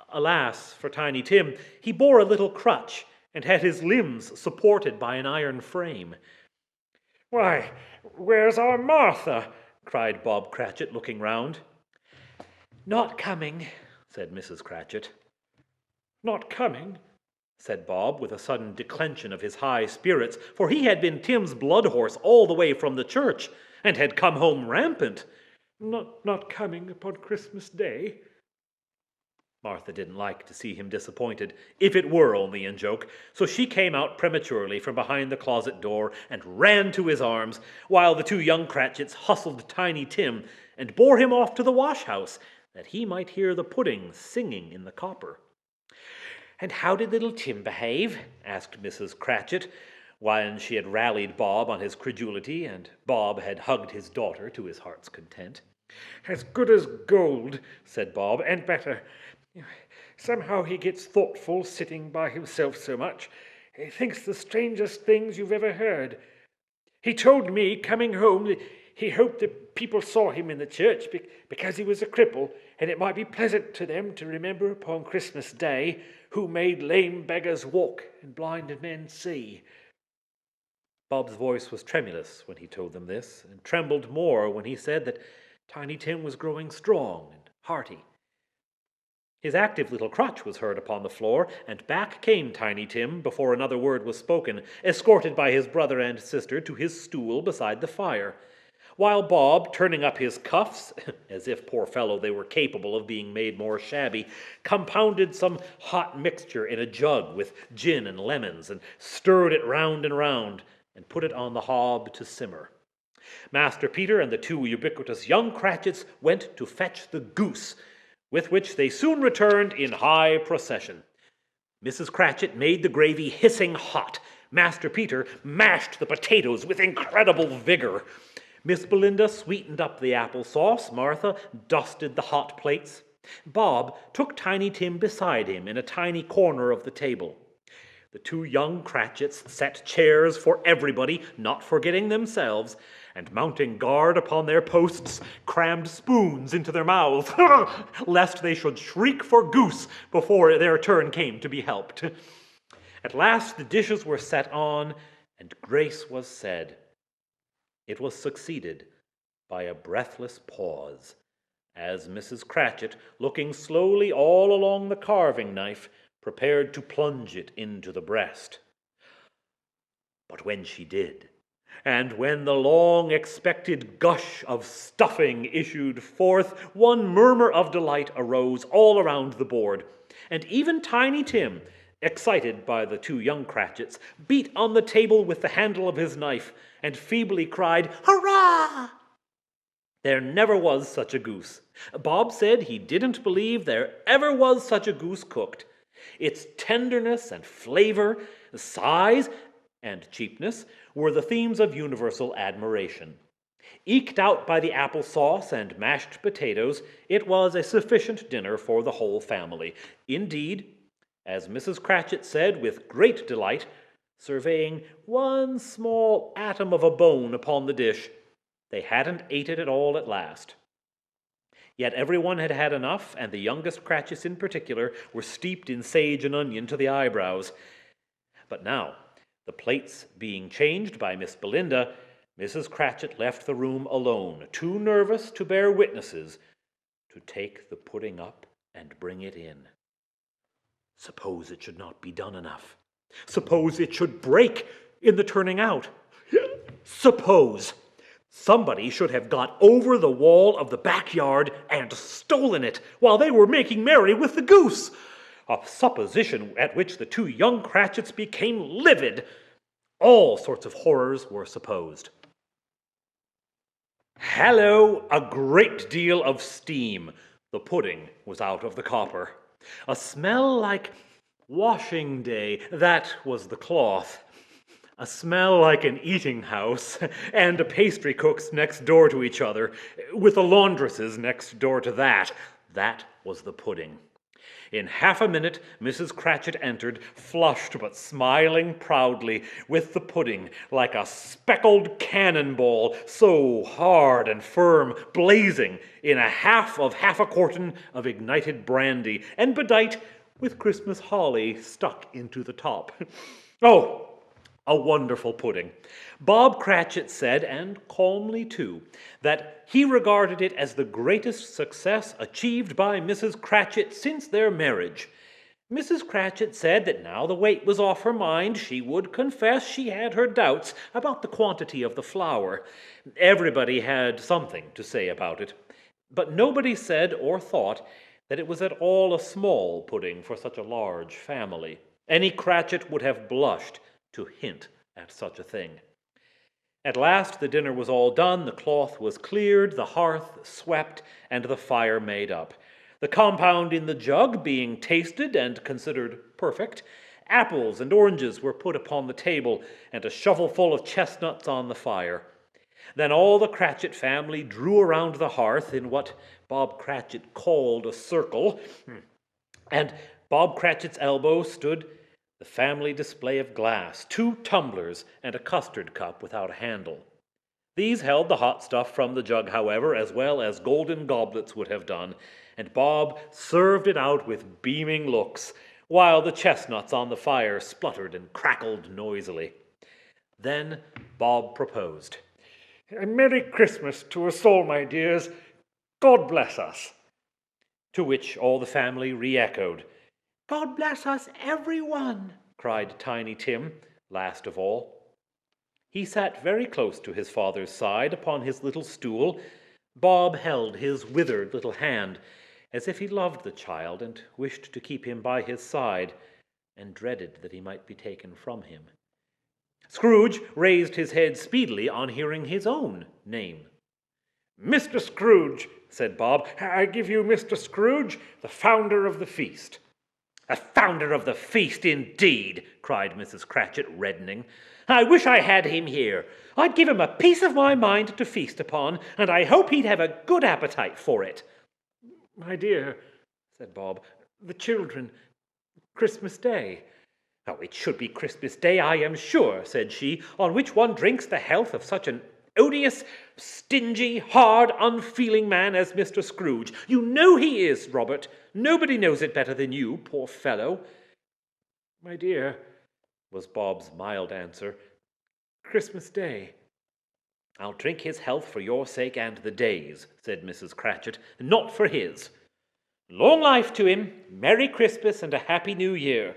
Alas, for Tiny Tim, he bore a little crutch, and had his limbs supported by an iron frame. "Why, where's our Martha?" cried Bob Cratchit, looking round. "Not coming," said Mrs. Cratchit. "Not coming?" said Bob, with a sudden declension of his high spirits, for he had been Tim's blood horse all the way from the church, and had come home rampant. Not coming upon Christmas Day? Martha didn't like to see him disappointed, if it were only in joke, so she came out prematurely from behind the closet door and ran to his arms, while the two young Cratchits hustled Tiny Tim and bore him off to the wash-house, that he might hear the pudding singing in the copper. "And how did little Tim behave?" asked Mrs. Cratchit, when she had rallied Bob on his credulity, and Bob had hugged his daughter to his heart's content. "As good as gold," said Bob, "and better. Somehow he gets thoughtful sitting by himself so much. He thinks the strangest things you've ever heard. He told me, coming home, that he hoped that people saw him in the church because he was a cripple, and it might be pleasant to them to remember upon Christmas Day who made lame beggars walk and blind men see." Bob's voice was tremulous when he told them this, and trembled more when he said that Tiny Tim was growing strong and hearty. His active little crutch was heard upon the floor, and back came Tiny Tim before another word was spoken, escorted by his brother and sister to his stool beside the fire, while Bob, turning up his cuffs, as if, poor fellow, they were capable of being made more shabby, compounded some hot mixture in a jug with gin and lemons, and stirred it round and round, and put it on the hob to simmer. Master Peter and the two ubiquitous young Cratchits went to fetch the goose, with which they soon returned in high procession. Mrs. Cratchit made the gravy hissing hot. Master Peter mashed the potatoes with incredible vigor. Miss Belinda sweetened up the apple sauce. Martha dusted the hot plates. Bob took Tiny Tim beside him in a tiny corner of the table. The two young Cratchits set chairs for everybody, not forgetting themselves, and mounting guard upon their posts, crammed spoons into their mouths, lest they should shriek for goose before their turn came to be helped. At last the dishes were set on, and grace was said. It was succeeded by a breathless pause, as Mrs. Cratchit, looking slowly all along the carving knife, prepared to plunge it into the breast. But when she did, and when the long-expected gush of stuffing issued forth, one murmur of delight arose all around the board, and even Tiny Tim, excited by the two young Cratchits, beat on the table with the handle of his knife, and feebly cried, "Hurrah!" There never was such a goose. Bob said he didn't believe there ever was such a goose cooked. Its tenderness and flavor, size and cheapness were the themes of universal admiration. Eked out by the apple sauce and mashed potatoes, it was a sufficient dinner for the whole family. Indeed, as Mrs. Cratchit said with great delight, surveying one small atom of a bone upon the dish, they hadn't ate it at all at last. Yet everyone had had enough, and the youngest Cratchits in particular were steeped in sage and onion to the eyebrows. But now, the plates being changed by Miss Belinda, Mrs. Cratchit left the room alone, too nervous to bear witnesses, to take the pudding up and bring it in. Suppose it should not be done enough. Suppose it should break in the turning out. Suppose somebody should have got over the wall of the backyard and stolen it while they were making merry with the goose, a supposition at which the two young Cratchits became livid. All sorts of horrors were supposed. Hallo, a great deal of steam. The pudding was out of the copper. A smell like washing day, that was the cloth. A smell like an eating house, and a pastry cook's next door to each other, with a laundress's next door to that. That was the pudding. In half a minute, Mrs. Cratchit entered, flushed but smiling proudly, with the pudding, like a speckled cannonball, so hard and firm, blazing in half a quartern of ignited brandy, and bedight with Christmas holly stuck into the top. Oh, a wonderful pudding. Bob Cratchit said, and calmly too, that he regarded it as the greatest success achieved by Mrs. Cratchit since their marriage, Mrs. Cratchit said that now the weight was off her mind, she would confess she had her doubts about the quantity of the flour. Everybody had something to say about it, but nobody said or thought that it was at all a small pudding for such a large family. Any Cratchit would have blushed to hint at such a thing. At last the dinner was all done, the cloth was cleared, the hearth swept, and the fire made up. The compound in the jug being tasted and considered perfect, apples and oranges were put upon the table, and a shovelful of chestnuts on the fire. Then all the Cratchit family drew around the hearth in what Bob Cratchit called a circle, and Bob Cratchit's elbow stood the family display of glass, 2 tumblers, and a custard cup without a handle. These held the hot stuff from the jug, however, as well as golden goblets would have done, and Bob served it out with beaming looks, while the chestnuts on the fire spluttered and crackled noisily. Then Bob proposed. "A Merry Christmas to us all, my dears. God bless us." To which all the family re-echoed. God bless us, every one, cried Tiny Tim, last of all. He sat very close to his father's side upon his little stool. Bob held his withered little hand, as if he loved the child and wished to keep him by his side, and dreaded that he might be taken from him. Scrooge raised his head speedily on hearing his own name. "Mr. Scrooge," said Bob. "I give you Mr. Scrooge, the founder of the feast." "A founder of the feast, indeed!" cried Mrs. Cratchit, reddening. "I wish I had him here. I'd give him a piece of my mind to feast upon, and I hope he'd have a good appetite for it." "My dear," said Bob, "the children, Christmas Day." "Oh, it should be Christmas Day, I am sure," said she, "on which one drinks the health of such an odious, stingy, hard, unfeeling man as Mr. Scrooge. You know he is, Robert. Nobody knows it better than you, poor fellow." "My dear," was Bob's mild answer, "Christmas Day." "I'll drink his health for your sake and the day's," said Mrs. Cratchit, "not for his. Long life to him, Merry Christmas, and a Happy New Year.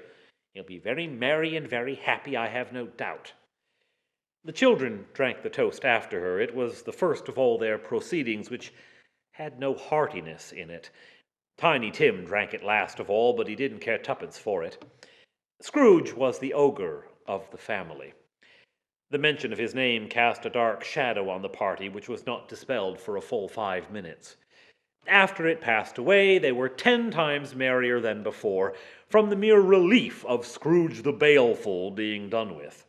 He'll be very merry and very happy, I have no doubt." The children drank the toast after her. It was the first of all their proceedings which had no heartiness in it. Tiny Tim drank it last of all, but he didn't care tuppence for it. Scrooge was the ogre of the family. The mention of his name cast a dark shadow on the party, which was not dispelled for a full 5 minutes. After it passed away, they were 10 times merrier than before, from the mere relief of Scrooge the Baleful being done with.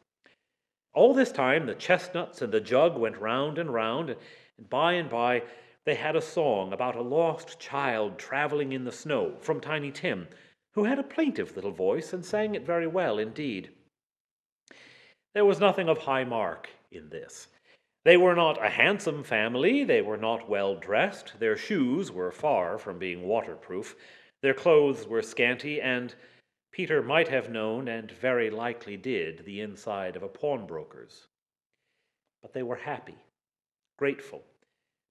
All this time the chestnuts and the jug went round, and by they had a song about a lost child traveling in the snow from Tiny Tim, who had a plaintive little voice and sang it very well indeed. There was nothing of high mark in this. They were not a handsome family, they were not well dressed, their shoes were far from being waterproof, their clothes were scanty, and Peter might have known, and very likely did, the inside of a pawnbroker's. But they were happy, grateful,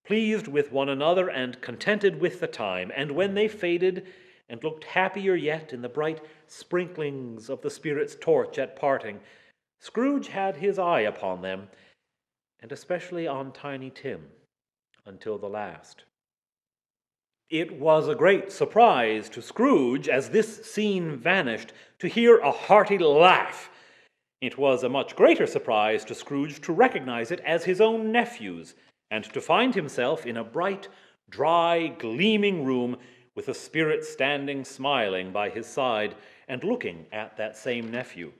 pleased with one another, and contented with the time, and when they faded, and looked happier yet in the bright sprinklings of the Spirit's torch at parting, Scrooge had his eye upon them, and especially on Tiny Tim, until the last. It was a great surprise to Scrooge, as this scene vanished, to hear a hearty laugh. It was a much greater surprise to Scrooge to recognize it as his own nephew's, and to find himself in a bright, dry, gleaming room, with the Spirit standing smiling by his side, and looking at that same nephew.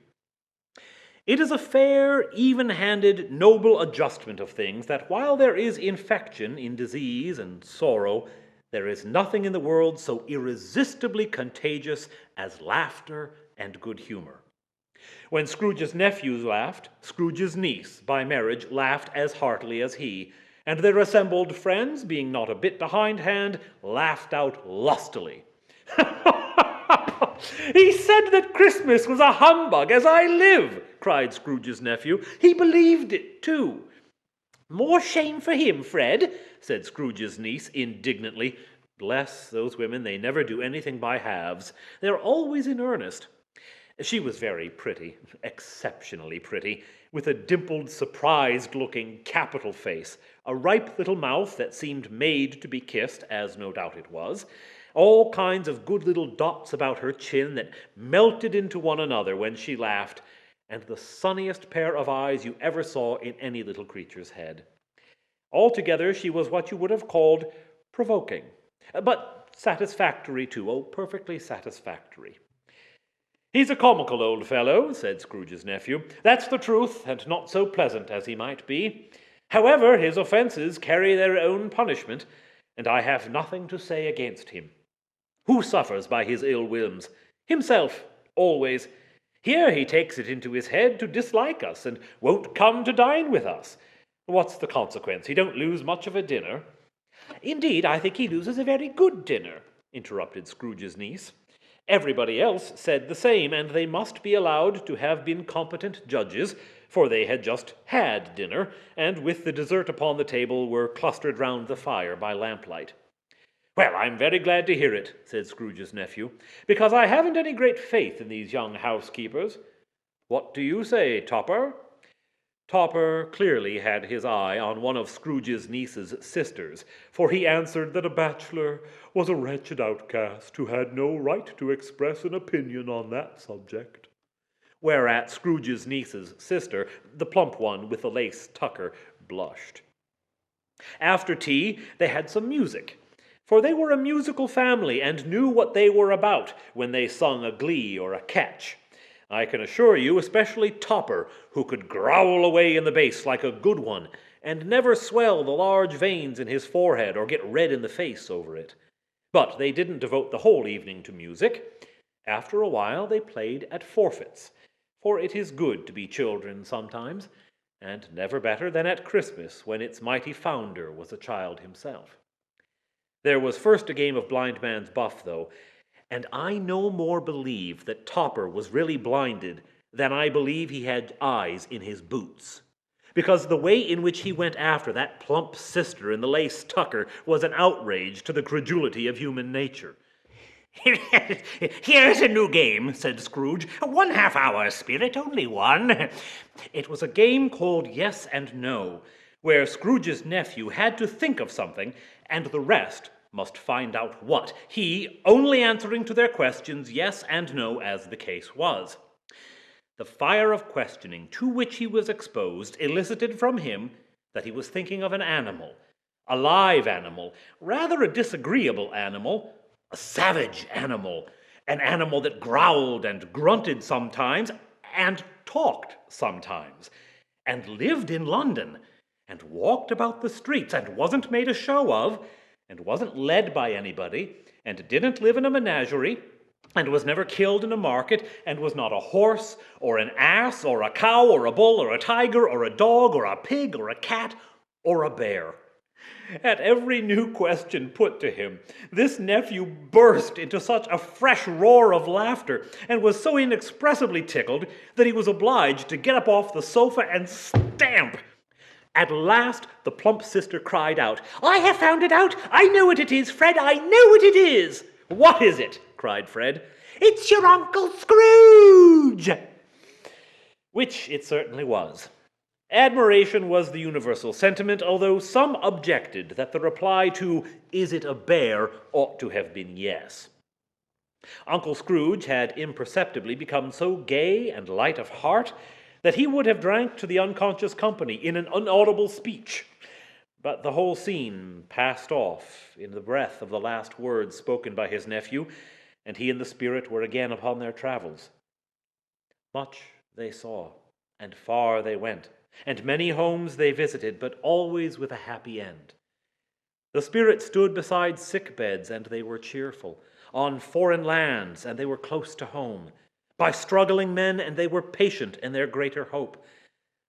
It is a fair, even-handed, noble adjustment of things that while there is infection in disease and sorrow, there is nothing in the world so irresistibly contagious as laughter and good humor. When Scrooge's nephew laughed, Scrooge's niece, by marriage, laughed as heartily as he, and their assembled friends, being not a bit behindhand, laughed out lustily. "He said that Christmas was a humbug, as I live!" cried Scrooge's nephew. "He believed it, too." "More shame for him, Fred," said Scrooge's niece indignantly. Bless those women, they never do anything by halves. They're always in earnest. She was very pretty, exceptionally pretty, with a dimpled, surprised-looking, capital face, a ripe little mouth that seemed made to be kissed, as no doubt it was, all kinds of good little dots about her chin that melted into one another when she laughed, and the sunniest pair of eyes you ever saw in any little creature's head. Altogether, she was what you would have called provoking, but satisfactory too, oh, perfectly satisfactory. "He's a comical old fellow," said Scrooge's nephew. "That's the truth, and not so pleasant as he might be. However, his offences carry their own punishment, and I have nothing to say against him. Who suffers by his ill whims? Himself, always. Here he takes it into his head to dislike us, and won't come to dine with us. What's the consequence? He don't lose much of a dinner." "Indeed, I think he loses a very good dinner," interrupted Scrooge's niece. Everybody else said the same, and they must be allowed to have been competent judges, for they had just had dinner, and with the dessert upon the table were clustered round the fire by lamplight. "Well, I'm very glad to hear it," said Scrooge's nephew, "because I haven't any great faith in these young housekeepers. What do you say, Topper?" Topper clearly had his eye on one of Scrooge's niece's sisters, for he answered that a bachelor was a wretched outcast who had no right to express an opinion on that subject. Whereat Scrooge's niece's sister, the plump one with the lace tucker, blushed. After tea, they had some music, for they were a musical family and knew what they were about when they sung a glee or a catch. I can assure you, especially Topper, who could growl away in the bass like a good one, and never swell the large veins in his forehead or get red in the face over it. But they didn't devote the whole evening to music. After a while they played at forfeits, for it is good to be children sometimes, and never better than at Christmas when its mighty founder was a child himself. There was first a game of blind man's buff, though, and I no more believe that Topper was really blinded than I believe he had eyes in his boots. Because the way in which he went after that plump sister in the lace tucker was an outrage to the credulity of human nature. "Here's a new game," said Scrooge. "1 half-hour, Spirit, only one." It was a game called Yes and No, where Scrooge's nephew had to think of something, and the rest must find out what, he only answering to their questions yes and no as the case was. The fire of questioning to which he was exposed elicited from him that he was thinking of an animal, a live animal, rather a disagreeable animal, a savage animal, an animal that growled and grunted sometimes, and talked sometimes, and lived in London, and walked about the streets, and wasn't made a show of, and wasn't led by anybody, and didn't live in a menagerie, and was never killed in a market, and was not a horse, or an ass, or a cow, or a bull, or a tiger, or a dog, or a pig, or a cat, or a bear. At every new question put to him, this nephew burst into such a fresh roar of laughter, and was so inexpressibly tickled, that he was obliged to get up off the sofa and stamp. At last the plump sister cried out, "I have found it out! I know what it is, Fred! I know what it is!" "What is it?" cried Fred. "It's your Uncle Scrooge!" Which it certainly was. Admiration was the universal sentiment, although some objected that the reply to "Is it a bear?" ought to have been yes. Uncle Scrooge had imperceptibly become so gay and light of heart that he would have drank to the unconscious company in an unaudible speech. But the whole scene passed off in the breath of the last words spoken by his nephew, and he and the spirit were again upon their travels. Much they saw, and far they went, and many homes they visited, but always with a happy end. The spirit stood beside sick beds, and they were cheerful, on foreign lands, and they were close to home, by struggling men, and they were patient in their greater hope,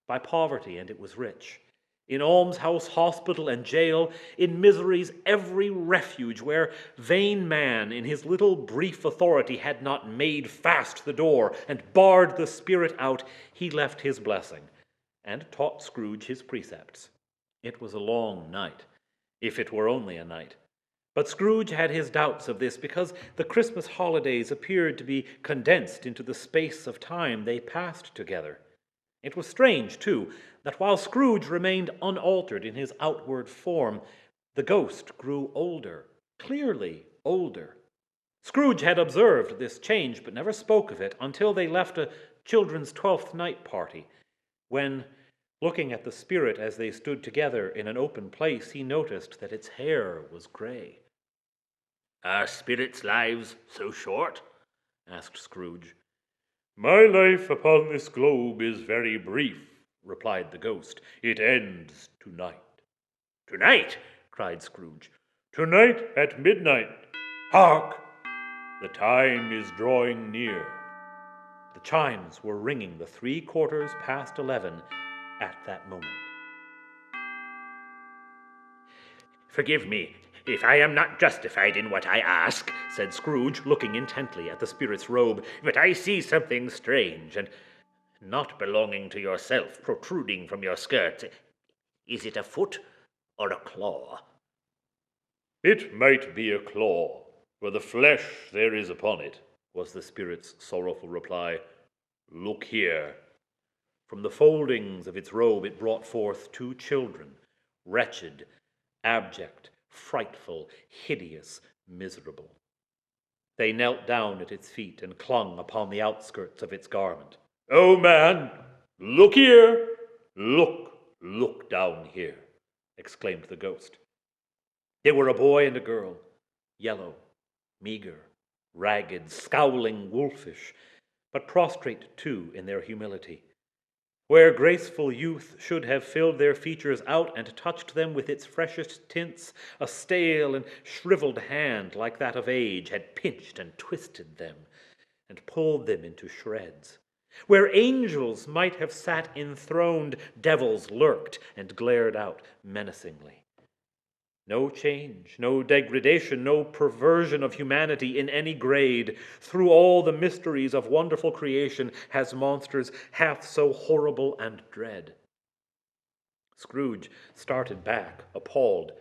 by poverty, and it was rich, in almshouse, hospital, and jail, in misery's every refuge, where vain man in his little brief authority had not made fast the door and barred the spirit out, he left his blessing, and taught Scrooge his precepts. It was a long night, if it were only a night, But Scrooge had his doubts of this because the Christmas holidays appeared to be condensed into the space of time they passed together. It was strange, too, that while Scrooge remained unaltered in his outward form, the ghost grew older, clearly older. Scrooge had observed this change, but never spoke of it until they left a children's 12th night party, when, looking at the spirit as they stood together in an open place, he noticed that its hair was gray. Are spirits' lives so short? Asked Scrooge. My life upon this globe is very brief, replied the ghost. It ends tonight. Tonight? Cried Scrooge. Tonight at midnight. Hark! The time is drawing near. The chimes were ringing the 11:03 at that moment. Forgive me if I am not justified in what I ask, said Scrooge, looking intently at the spirit's robe, but I see something strange and not belonging to yourself protruding from your skirts. Is it a foot or a claw? It might be a claw, for the flesh there is upon it, was the spirit's sorrowful reply. Look here. From the foldings of its robe it brought forth 2 children, wretched, abject, frightful, hideous, miserable. They knelt down at its feet and clung upon the outskirts of its garment. Oh, man, look here. Look down here, exclaimed the ghost. They were a boy and a girl, yellow, meager, ragged, scowling, wolfish, but prostrate too in their humility. Where graceful youth should have filled their features out and touched them with its freshest tints, a stale and shriveled hand like that of age had pinched and twisted them and pulled them into shreds. Where angels might have sat enthroned, devils lurked and glared out menacingly. No change, no degradation, no perversion of humanity in any grade. Through all the mysteries of wonderful creation has monsters half so horrible and dread. Scrooge started back, appalled.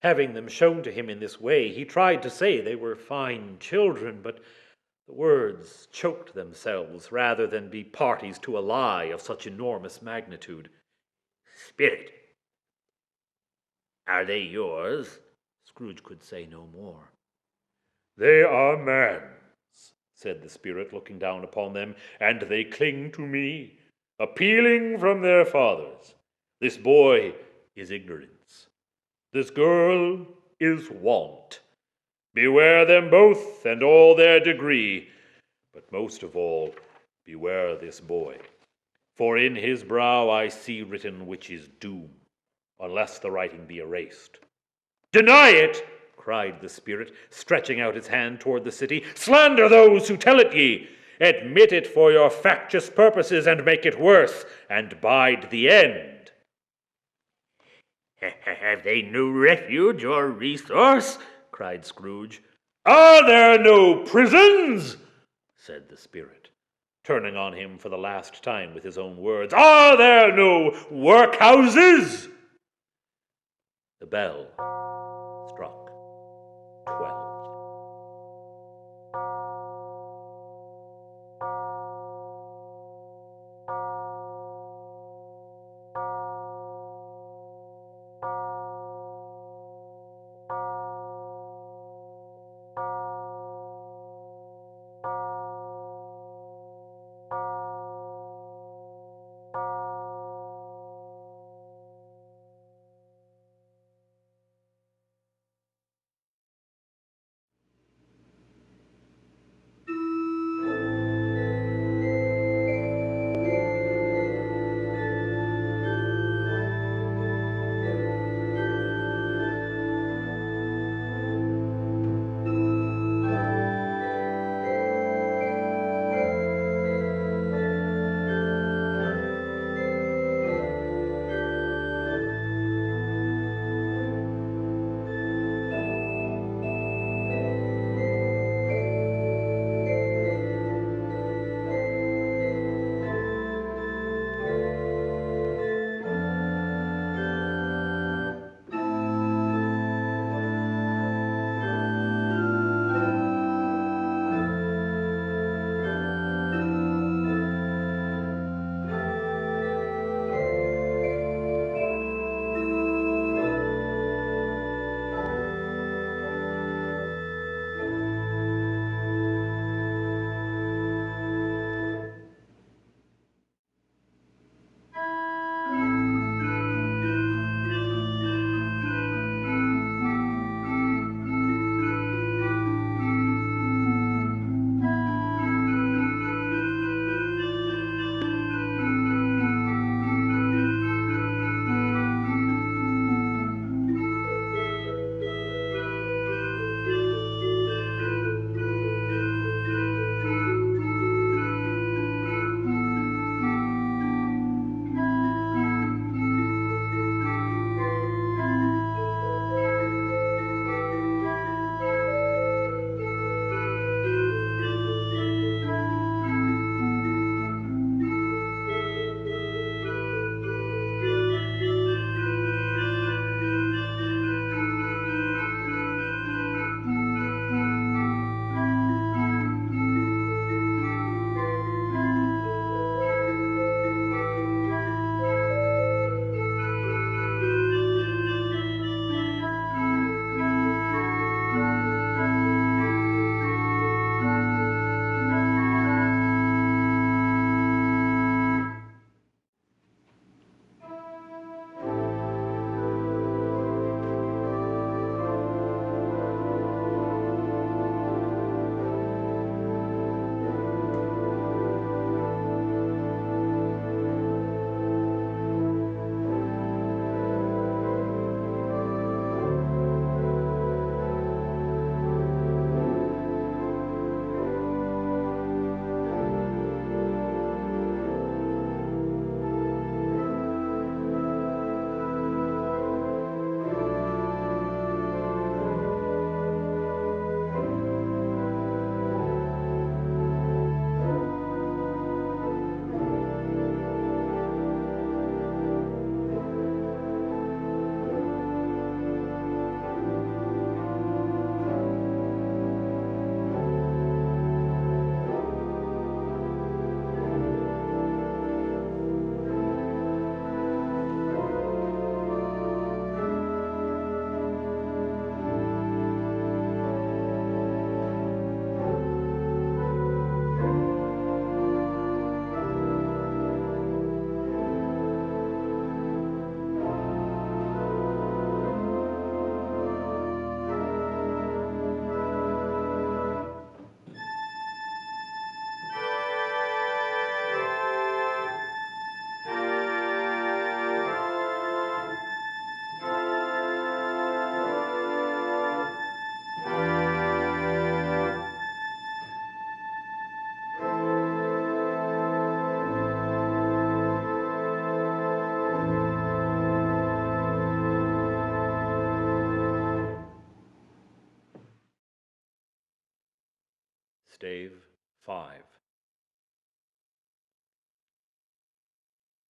Having them shown to him in this way, he tried to say they were fine children, but the words choked themselves rather than be parties to a lie of such enormous magnitude. Spirit, are they yours? Scrooge could say no more. They are man's, said the spirit, looking down upon them, and they cling to me, appealing from their fathers. This boy is ignorance. This girl is want. Beware them both and all their degree, but most of all, beware this boy. For in his brow I see written which is doom, unless the writing be erased. Deny it, cried the spirit, stretching out its hand toward the city. Slander those who tell it ye. Admit it for your factious purposes, and make it worse, and bide the end. Have they no refuge or resource? Cried Scrooge. Are there no prisons? Said the spirit, turning on him for the last time with his own words. Are there no workhouses? The bell struck 12. Stave Five.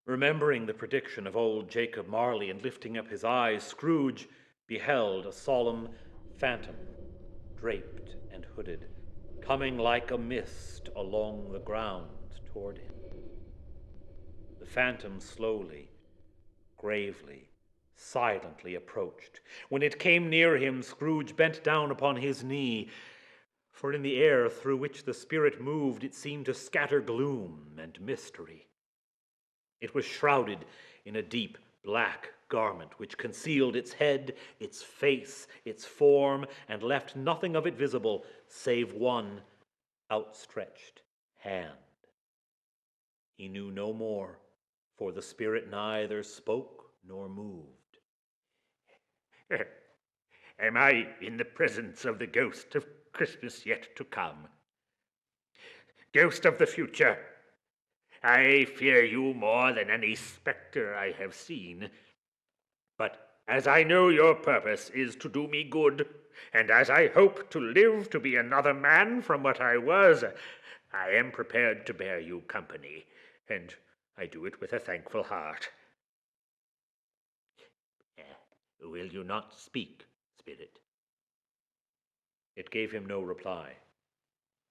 Remembering the prediction of old Jacob Marley and lifting up his eyes, Scrooge beheld a solemn phantom, draped and hooded, coming like a mist along the ground toward him. The phantom slowly, gravely, silently approached. When it came near him, Scrooge bent down upon his knee, for in the air through which the spirit moved it seemed to scatter gloom and mystery. It was shrouded in a deep black garment which concealed its head, its face, its form, and left nothing of it visible save one outstretched hand. He knew no more, for the spirit neither spoke nor moved. Am I in the presence of the ghost of Christmas yet to come? Ghost of the future, I fear you more than any spectre I have seen. But as I know your purpose is to do me good, and as I hope to live to be another man from what I was, I am prepared to bear you company, and I do it with a thankful heart. Will you not speak, spirit? It gave him no reply.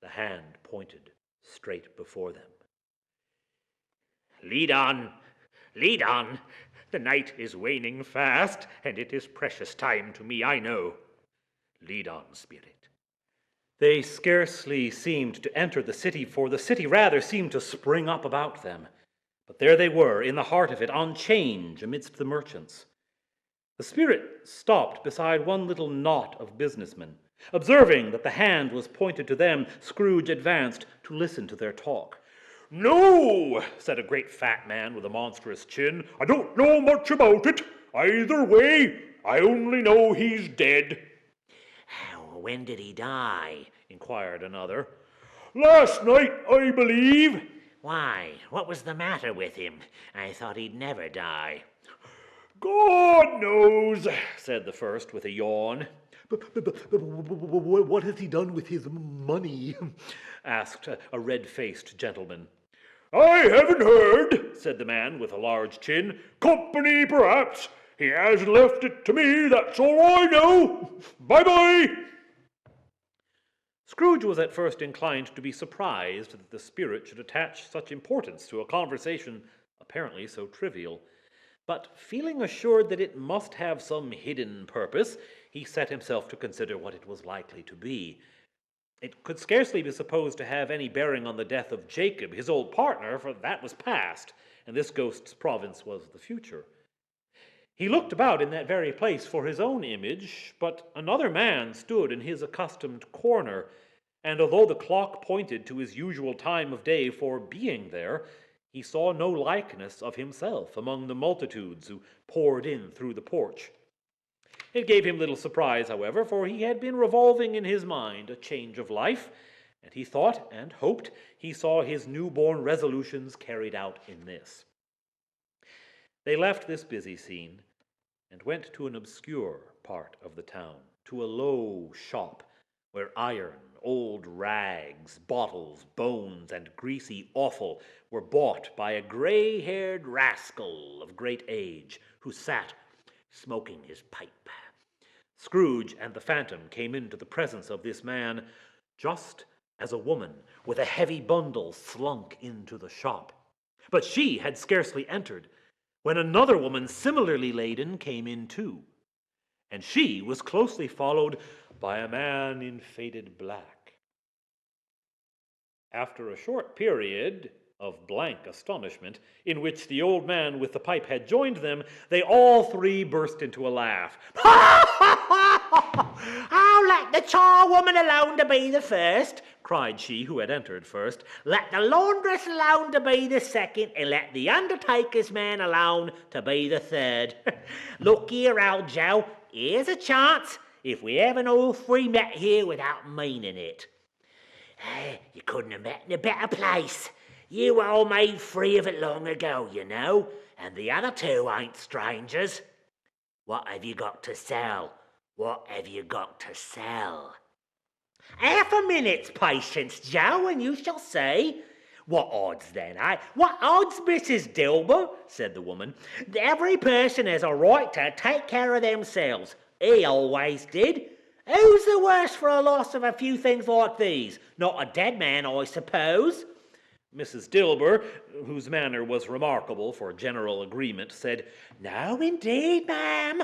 The hand pointed straight before them. Lead on, lead on. The night is waning fast, and it is precious time to me, I know. Lead on, spirit. They scarcely seemed to enter the city, for the city rather seemed to spring up about them. But there they were, in the heart of it, on 'change amidst the merchants. The spirit stopped beside one little knot of businessmen. Observing that the hand was pointed to them, Scrooge advanced to listen to their talk. No, said a great fat man with a monstrous chin. I don't know much about it. Either way, I only know he's dead. When did he die? Inquired another. Last night, I believe. Why, what was the matter with him? I thought he'd never die. God knows, said the first with a yawn. What has he done with his money? asked a red-faced gentleman. I haven't heard, said the man with a large chin. Company, perhaps. He has left it to me, that's all I know. Bye-bye. Scrooge was at first inclined to be surprised that the spirit should attach such importance to a conversation apparently so trivial. But feeling assured that it must have some hidden purpose, he set himself to consider what it was likely to be. It could scarcely be supposed to have any bearing on the death of Jacob, his old partner, for that was past, and this ghost's province was the future. He looked about in that very place for his own image, but another man stood in his accustomed corner, and although the clock pointed to his usual time of day for being there, he saw no likeness of himself among the multitudes who poured in through the porch. It gave him little surprise, however, for he had been revolving in his mind a change of life, and he thought and hoped he saw his newborn resolutions carried out in this. They left this busy scene and went to an obscure part of the town, to a low shop where iron, old rags, bottles, bones, and greasy offal were bought by a gray-haired rascal of great age who sat smoking his pipe. Scrooge and the phantom came into the presence of this man just as a woman with a heavy bundle slunk into the shop. But she had scarcely entered when another woman similarly laden came in too, and she was closely followed by a man in faded black. After a short period of blank astonishment, in which the old man with the pipe had joined them, they all three burst into a laugh. "Oh, let the charwoman alone to be the first," cried she who had entered first. "Let the laundress alone to be the second, and let the undertaker's man alone to be the third. Look here, old Joe, here's a chance if we haven't all three met here without meaning it. You couldn't have met in a better place. You all made free of it long ago, you know, and the other two ain't strangers. What have you got to sell? What have you got to sell?" Half a minute's patience, Joe, and you shall see. What odds then, eh? What odds, Mrs. Dilber? Said the woman. Every person has a right to take care of themselves. He always did. Who's the worse for a loss of a few things like these? Not a dead man, I suppose. Mrs. Dilber, whose manner was remarkable for general agreement, said, No, indeed, ma'am.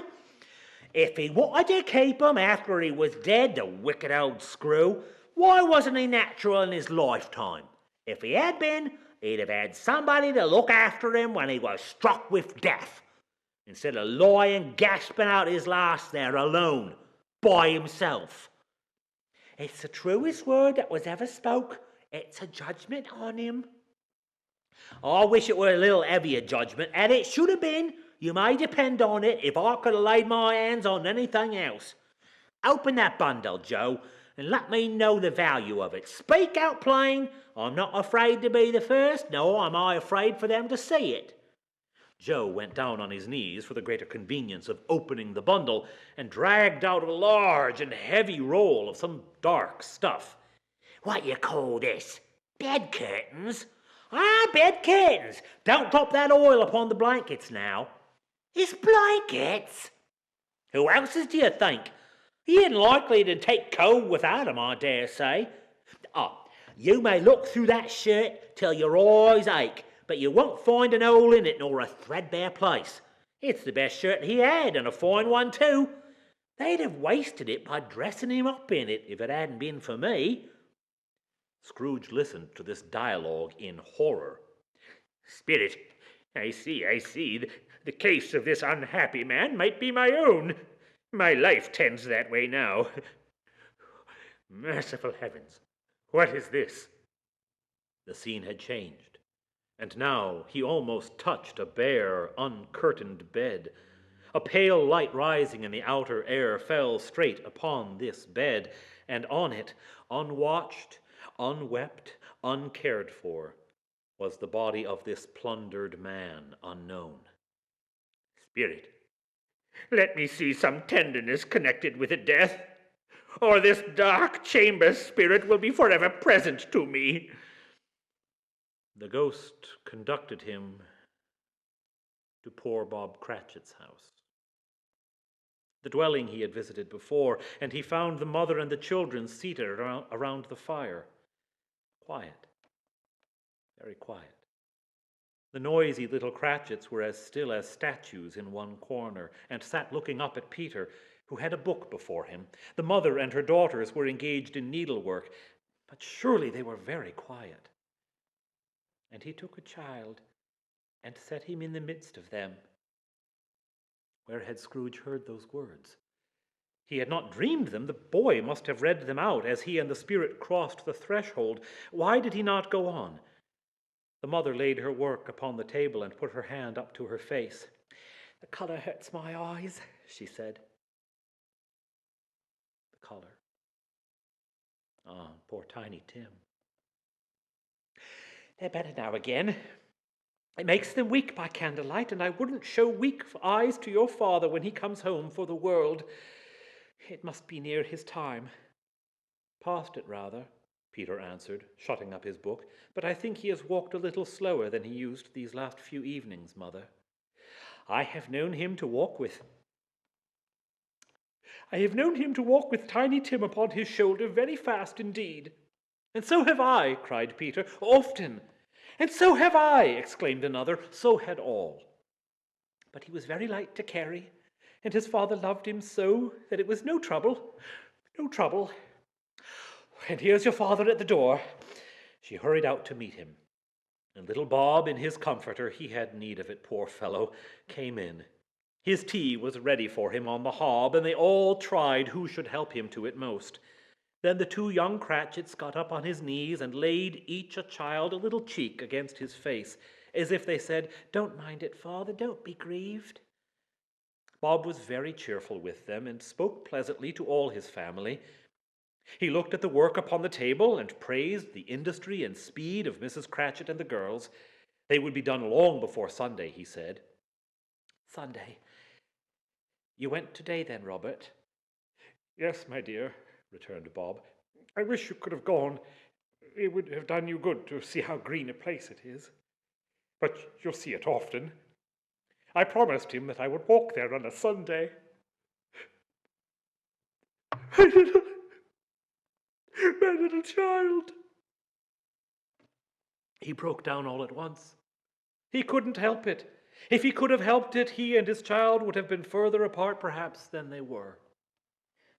If he wanted to keep him after he was dead, the wicked old screw, why wasn't he natural in his lifetime? If he had been, he'd have had somebody to look after him when he was struck with death, instead of lying gasping out his last there alone, by himself. It's the truest word that was ever spoke. It's a judgment on him. I wish it were a little heavier judgment, and it should have been. You may depend on it, if I could have laid my hands on anything else. Open that bundle, Joe, and let me know the value of it. Speak out plain. I'm not afraid to be the first, nor am I afraid for them to see it. Joe went down on his knees for the greater convenience of opening the bundle, and dragged out a large and heavy roll of some dark stuff. What you call this? Bed curtains? Ah, bed curtains. Don't drop that oil upon the blankets now. It's blankets? Who else's do you think? He ain't likely to take cold without 'em, I dare say. You may look through that shirt till your eyes ache, but you won't find an hole in it nor a threadbare place. It's the best shirt he had, and a fine one too. They'd have wasted it by dressing him up in it if it hadn't been for me. Scrooge listened to this dialogue in horror. Spirit, I see. The case of this unhappy man might be my own. My life tends that way now. Merciful heavens, what is this? The scene had changed, and now he almost touched a bare, uncurtained bed. A pale light rising in the outer air fell straight upon this bed, and on it, unwatched, unwept, uncared for, was the body of this plundered man unknown. Spirit, let me see some tenderness connected with a death, or this dark chamber spirit will be forever present to me. The ghost conducted him to poor Bob Cratchit's house, the dwelling he had visited before, and he found the mother and the children seated around the fire. Quiet, very quiet. The noisy little Cratchits were as still as statues in one corner, and sat looking up at Peter, who had a book before him. The mother and her daughters were engaged in needlework, but surely they were very quiet. And he took a child, and set him in the midst of them. Where had Scrooge heard those words? He had not dreamed them. The boy must have read them out as he and the spirit crossed the threshold. Why did he not go on? The mother laid her work upon the table and put her hand up to her face. "The colour hurts my eyes," she said. The colour. Ah, poor Tiny Tim. "They're better now again. It makes them weak by candlelight, and I wouldn't show weak eyes to your father when he comes home for the world. It must be near his time." "Past it, rather," Peter answered, shutting up his book. "But I think he has walked a little slower than he used these last few evenings, Mother. I have known him to walk with Tiny Tim upon his shoulder very fast indeed." "And so have I," cried Peter, "often." "And so have I," exclaimed another. So had all. But he was very light to carry, and his father loved him so that it was no trouble. And here's your father at the door." She hurried out to meet him, and little Bob, in his comforter, he had need of it, poor fellow, came in. His tea was ready for him on the hob, and they all tried who should help him to it most. Then the two young Cratchits got up on his knees and laid each a child a little cheek against his face, as if they said, "Don't mind it, father, don't be grieved." Bob was very cheerful with them, and spoke pleasantly to all his family. He looked at the work upon the table, and praised the industry and speed of Mrs. Cratchit and the girls. They would be done long before Sunday, he said. "Sunday. You went today then, Robert?" "Yes, my dear," returned Bob. I wish you could have gone. It would have done you good to see how green a place it is. But you'll see it often. I promised him that I would walk there on a Sunday. My little child. He broke down all at once. He couldn't help it. If he could have helped it, he and his child would have been further apart, perhaps, than they were.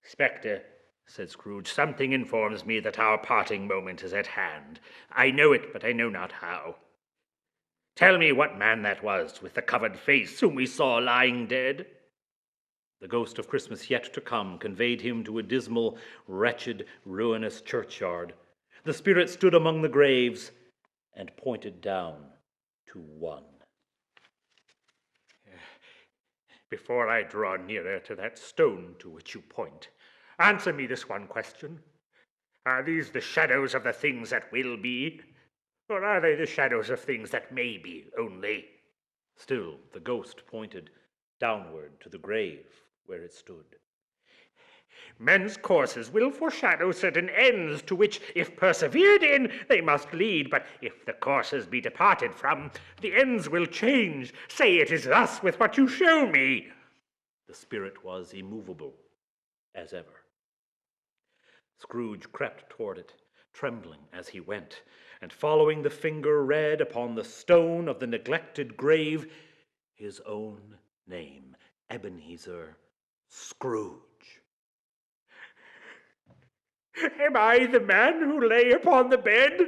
Spectre, said Scrooge, something informs me that our parting moment is at hand. I know it, but I know not how. Tell me what man that was with the covered face whom we saw lying dead. The ghost of Christmas yet to come conveyed him to a dismal, wretched, ruinous churchyard. The spirit stood among the graves and pointed down to one. Before I draw nearer to that stone to which you point, answer me this one question. Are these the shadows of the things that will be, or are they the shadows of things that may be only? Still, the ghost pointed downward to the grave where it stood. Men's courses will foreshadow certain ends to which, if persevered in, they must lead. But if the courses be departed from, the ends will change. Say it is thus with what you show me. The spirit was immovable, as ever. Scrooge crept toward it, trembling as he went, and following the finger read upon the stone of the neglected grave his own name, Ebenezer Scrooge. Am I the man who lay upon the bed?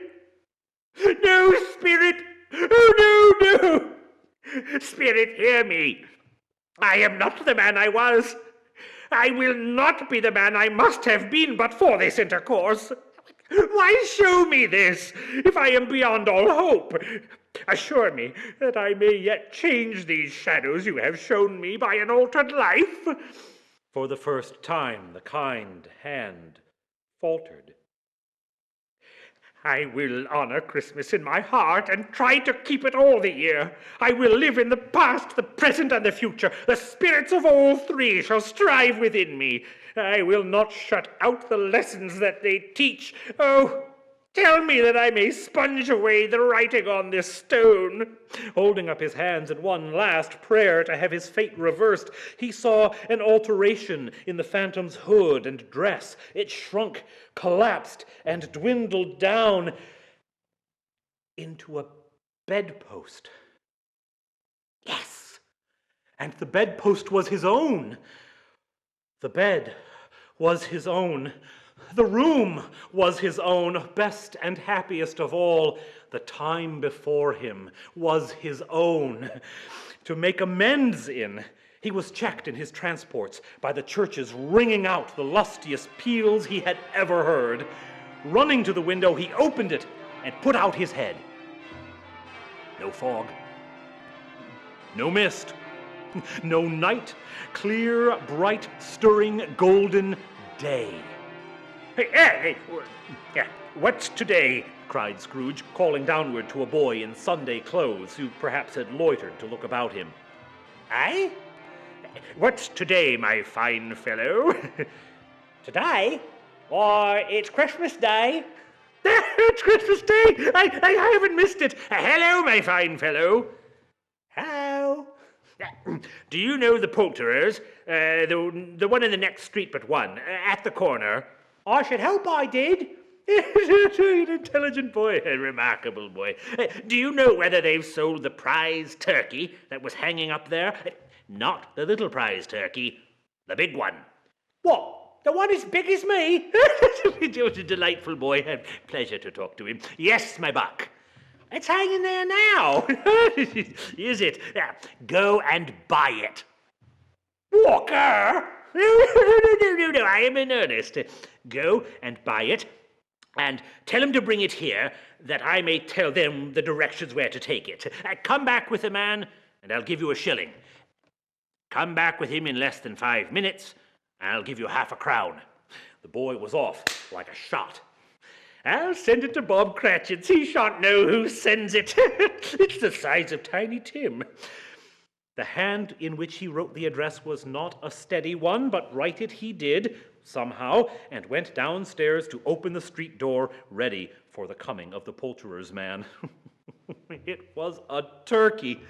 No, spirit! Oh, no, no! Spirit, hear me. I am not the man I was. I will not be the man I must have been but for this intercourse. Why show me this, if I am beyond all hope? Assure me that I may yet change these shadows you have shown me by an altered life. For the first time, the kind hand faltered. I will honor Christmas in my heart and try to keep it all the year. I will live in the past, the present, and the future. The spirits of all three shall strive within me. I will not shut out the lessons that they teach. Oh, tell me that I may sponge away the writing on this stone. Holding up his hands in one last prayer to have his fate reversed, he saw an alteration in the phantom's hood and dress. It shrunk, collapsed, and dwindled down into a bedpost. Yes! And the bedpost was his own. The bed was his own. The room was his own. Best and happiest of all, the time before him was his own. To make amends in, he was checked in his transports by the churches ringing out the lustiest peals he had ever heard. Running to the window, he opened it and put out his head. No fog. No mist. No night. Clear, bright, stirring, golden day. Hey, what's today? Cried Scrooge, calling downward to a boy in Sunday clothes who perhaps had loitered to look about him. Aye? What's today, my fine fellow? Today? Why, it's Christmas Day. It's Christmas Day! I haven't missed it. Hello, my fine fellow. Hello. Do you know the poulterers? The one in the next street but one, at the corner? I should hope I did. An intelligent boy, a remarkable boy. Do you know whether they've sold the prize turkey that was hanging up there? Not the little prize turkey, the big one. What? The one as big as me? It was a delightful boy. A pleasure to talk to him. Yes, my buck. It's hanging there now. Is it? Go and buy it. Walker? No, I am in earnest. Go and buy it, and tell them to bring it here, that I may tell them the directions where to take it. Come back with the man, and I'll give you a shilling. Come back with him in less than 5 minutes, and I'll give you half a crown. The boy was off like a shot. I'll send it to Bob Cratchit's. He shan't know who sends it. It's the size of Tiny Tim. The hand in which he wrote the address was not a steady one, but write it he did somehow, and went downstairs to open the street door, ready for the coming of the poulterer's man. It was a turkey.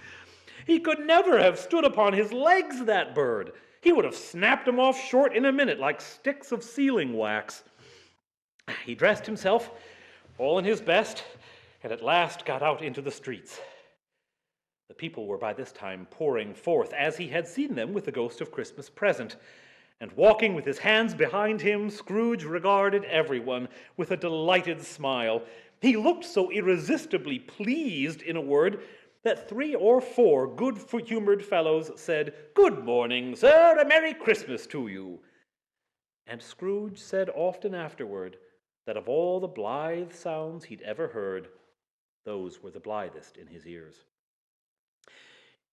He could never have stood upon his legs, that bird. He would have snapped them off short in a minute, like sticks of sealing wax. He dressed himself, all in his best, and at last got out into the streets. The people were by this time pouring forth, as he had seen them with the ghost of Christmas present. And walking with his hands behind him, Scrooge regarded everyone with a delighted smile. He looked so irresistibly pleased, in a word, that 3 or 4 good-humored fellows said, "Good morning, sir, a Merry Christmas to you." And Scrooge said often afterward that of all the blithe sounds he'd ever heard, those were the blithest in his ears.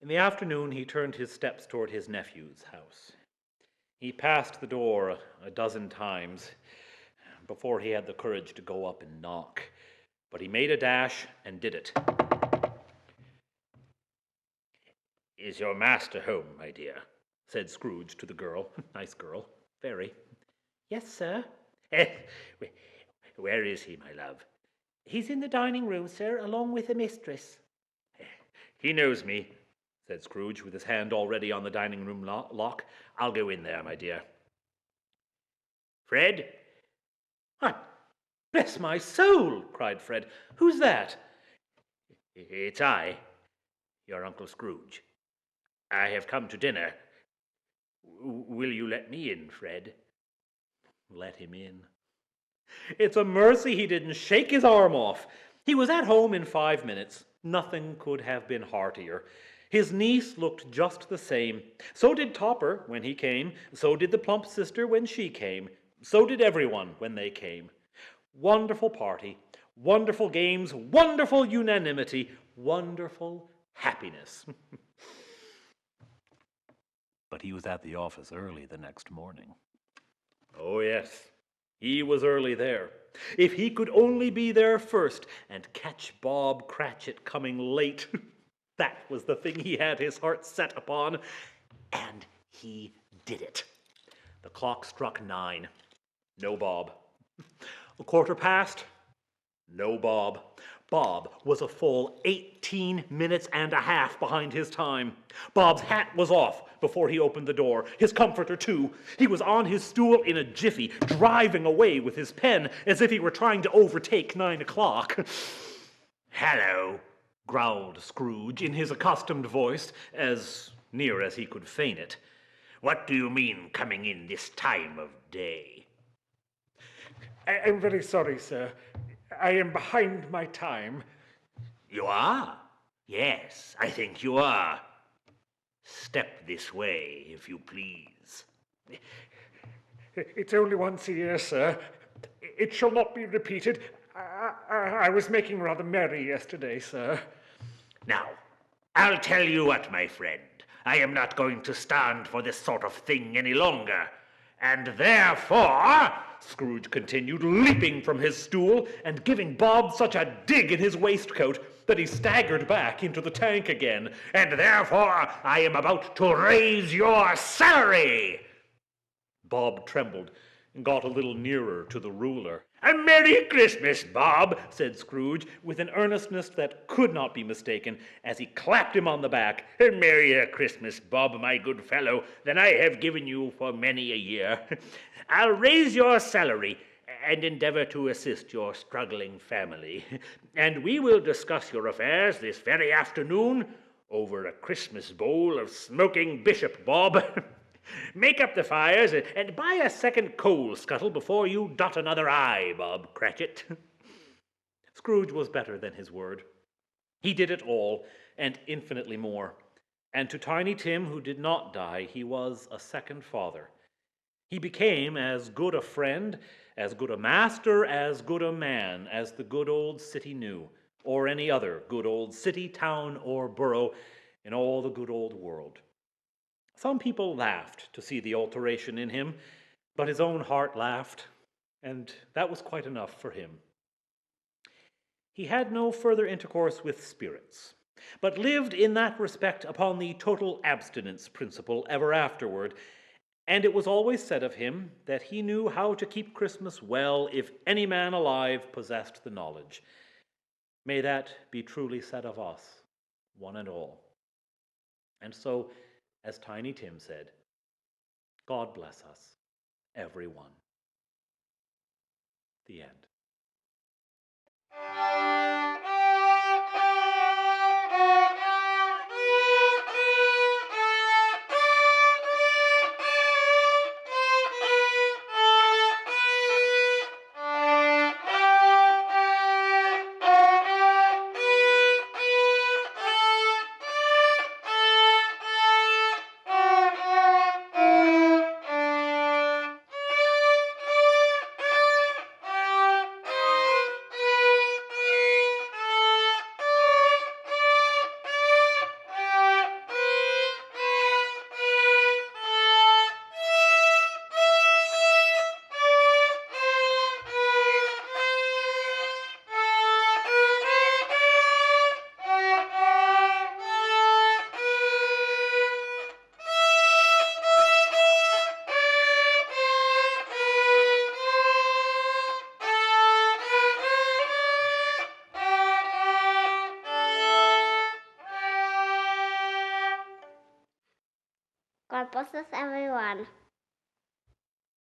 In the afternoon, he turned his steps toward his nephew's house. He passed the door a dozen times before he had the courage to go up and knock, but he made a dash and did it. "Is your master home, my dear?" said Scrooge to the girl. Nice girl. Very. Yes, sir. Where is he, my love? He's in the dining room, sir, along with the mistress. He knows me, said Scrooge, with his hand already on the dining room lock. "I'll go in there, my dear." "Fred?" Bless my soul!" cried Fred. "Who's that?" "It's I, your Uncle Scrooge. I have come to dinner. Will you let me in, Fred?" Let him in. It's a mercy he didn't shake his arm off. He was at home in 5 minutes. Nothing could have been heartier. His niece looked just the same. So did Topper when he came. So did the plump sister when she came. So did everyone when they came. Wonderful party, wonderful games, wonderful unanimity, wonderful happiness. But he was at the office early the next morning. Oh, yes, he was early there. If he could only be there first and catch Bob Cratchit coming late, that was the thing he had his heart set upon. And he did it. The clock struck 9. No Bob. A quarter past. No Bob. Bob was a full 18 minutes and a half behind his time. Bob's hat was off before he opened the door. His comforter, too. He was on his stool in a jiffy, driving away with his pen as if he were trying to overtake 9 o'clock. "Hello," growled Scrooge in his accustomed voice, as near as he could feign it. "What do you mean coming in this time of day?" I'm very sorry, sir. I am behind my time. "You are? Yes, I think you are. Step this way, if you please." It's only once a year, sir. It shall not be repeated. I was making rather merry yesterday, sir. "Now, I'll tell you what, my friend. I am not going to stand for this sort of thing any longer. And therefore," Scrooge continued, leaping from his stool and giving Bob such a dig in his waistcoat that he staggered back into the tank again, "and therefore I am about to raise your salary." Bob trembled and got a little nearer to the ruler. "A Merry Christmas, Bob," said Scrooge, with an earnestness that could not be mistaken, as he clapped him on the back. "A merrier Christmas, Bob, my good fellow, than I have given you for many a year. I'll raise your salary and endeavor to assist your struggling family. And we will discuss your affairs this very afternoon over a Christmas bowl of smoking bishop, Bob. Make up the fires and buy a second coal scuttle before you dot another I, Bob Cratchit." Scrooge was better than his word. He did it all, and infinitely more. And to Tiny Tim, who did not die, he was a second father. He became as good a friend, as good a master, as good a man as the good old city knew, or any other good old city, town, or borough in all the good old world. Some people laughed to see the alteration in him, but his own heart laughed, and that was quite enough for him. He had no further intercourse with spirits, but lived in that respect upon the total abstinence principle ever afterward, And it was always said of him that he knew how to keep Christmas well if any man alive possessed the knowledge. May that be truly said of us, one and all. And so, as Tiny Tim said, God bless us, everyone. The end. God bless us, everyone.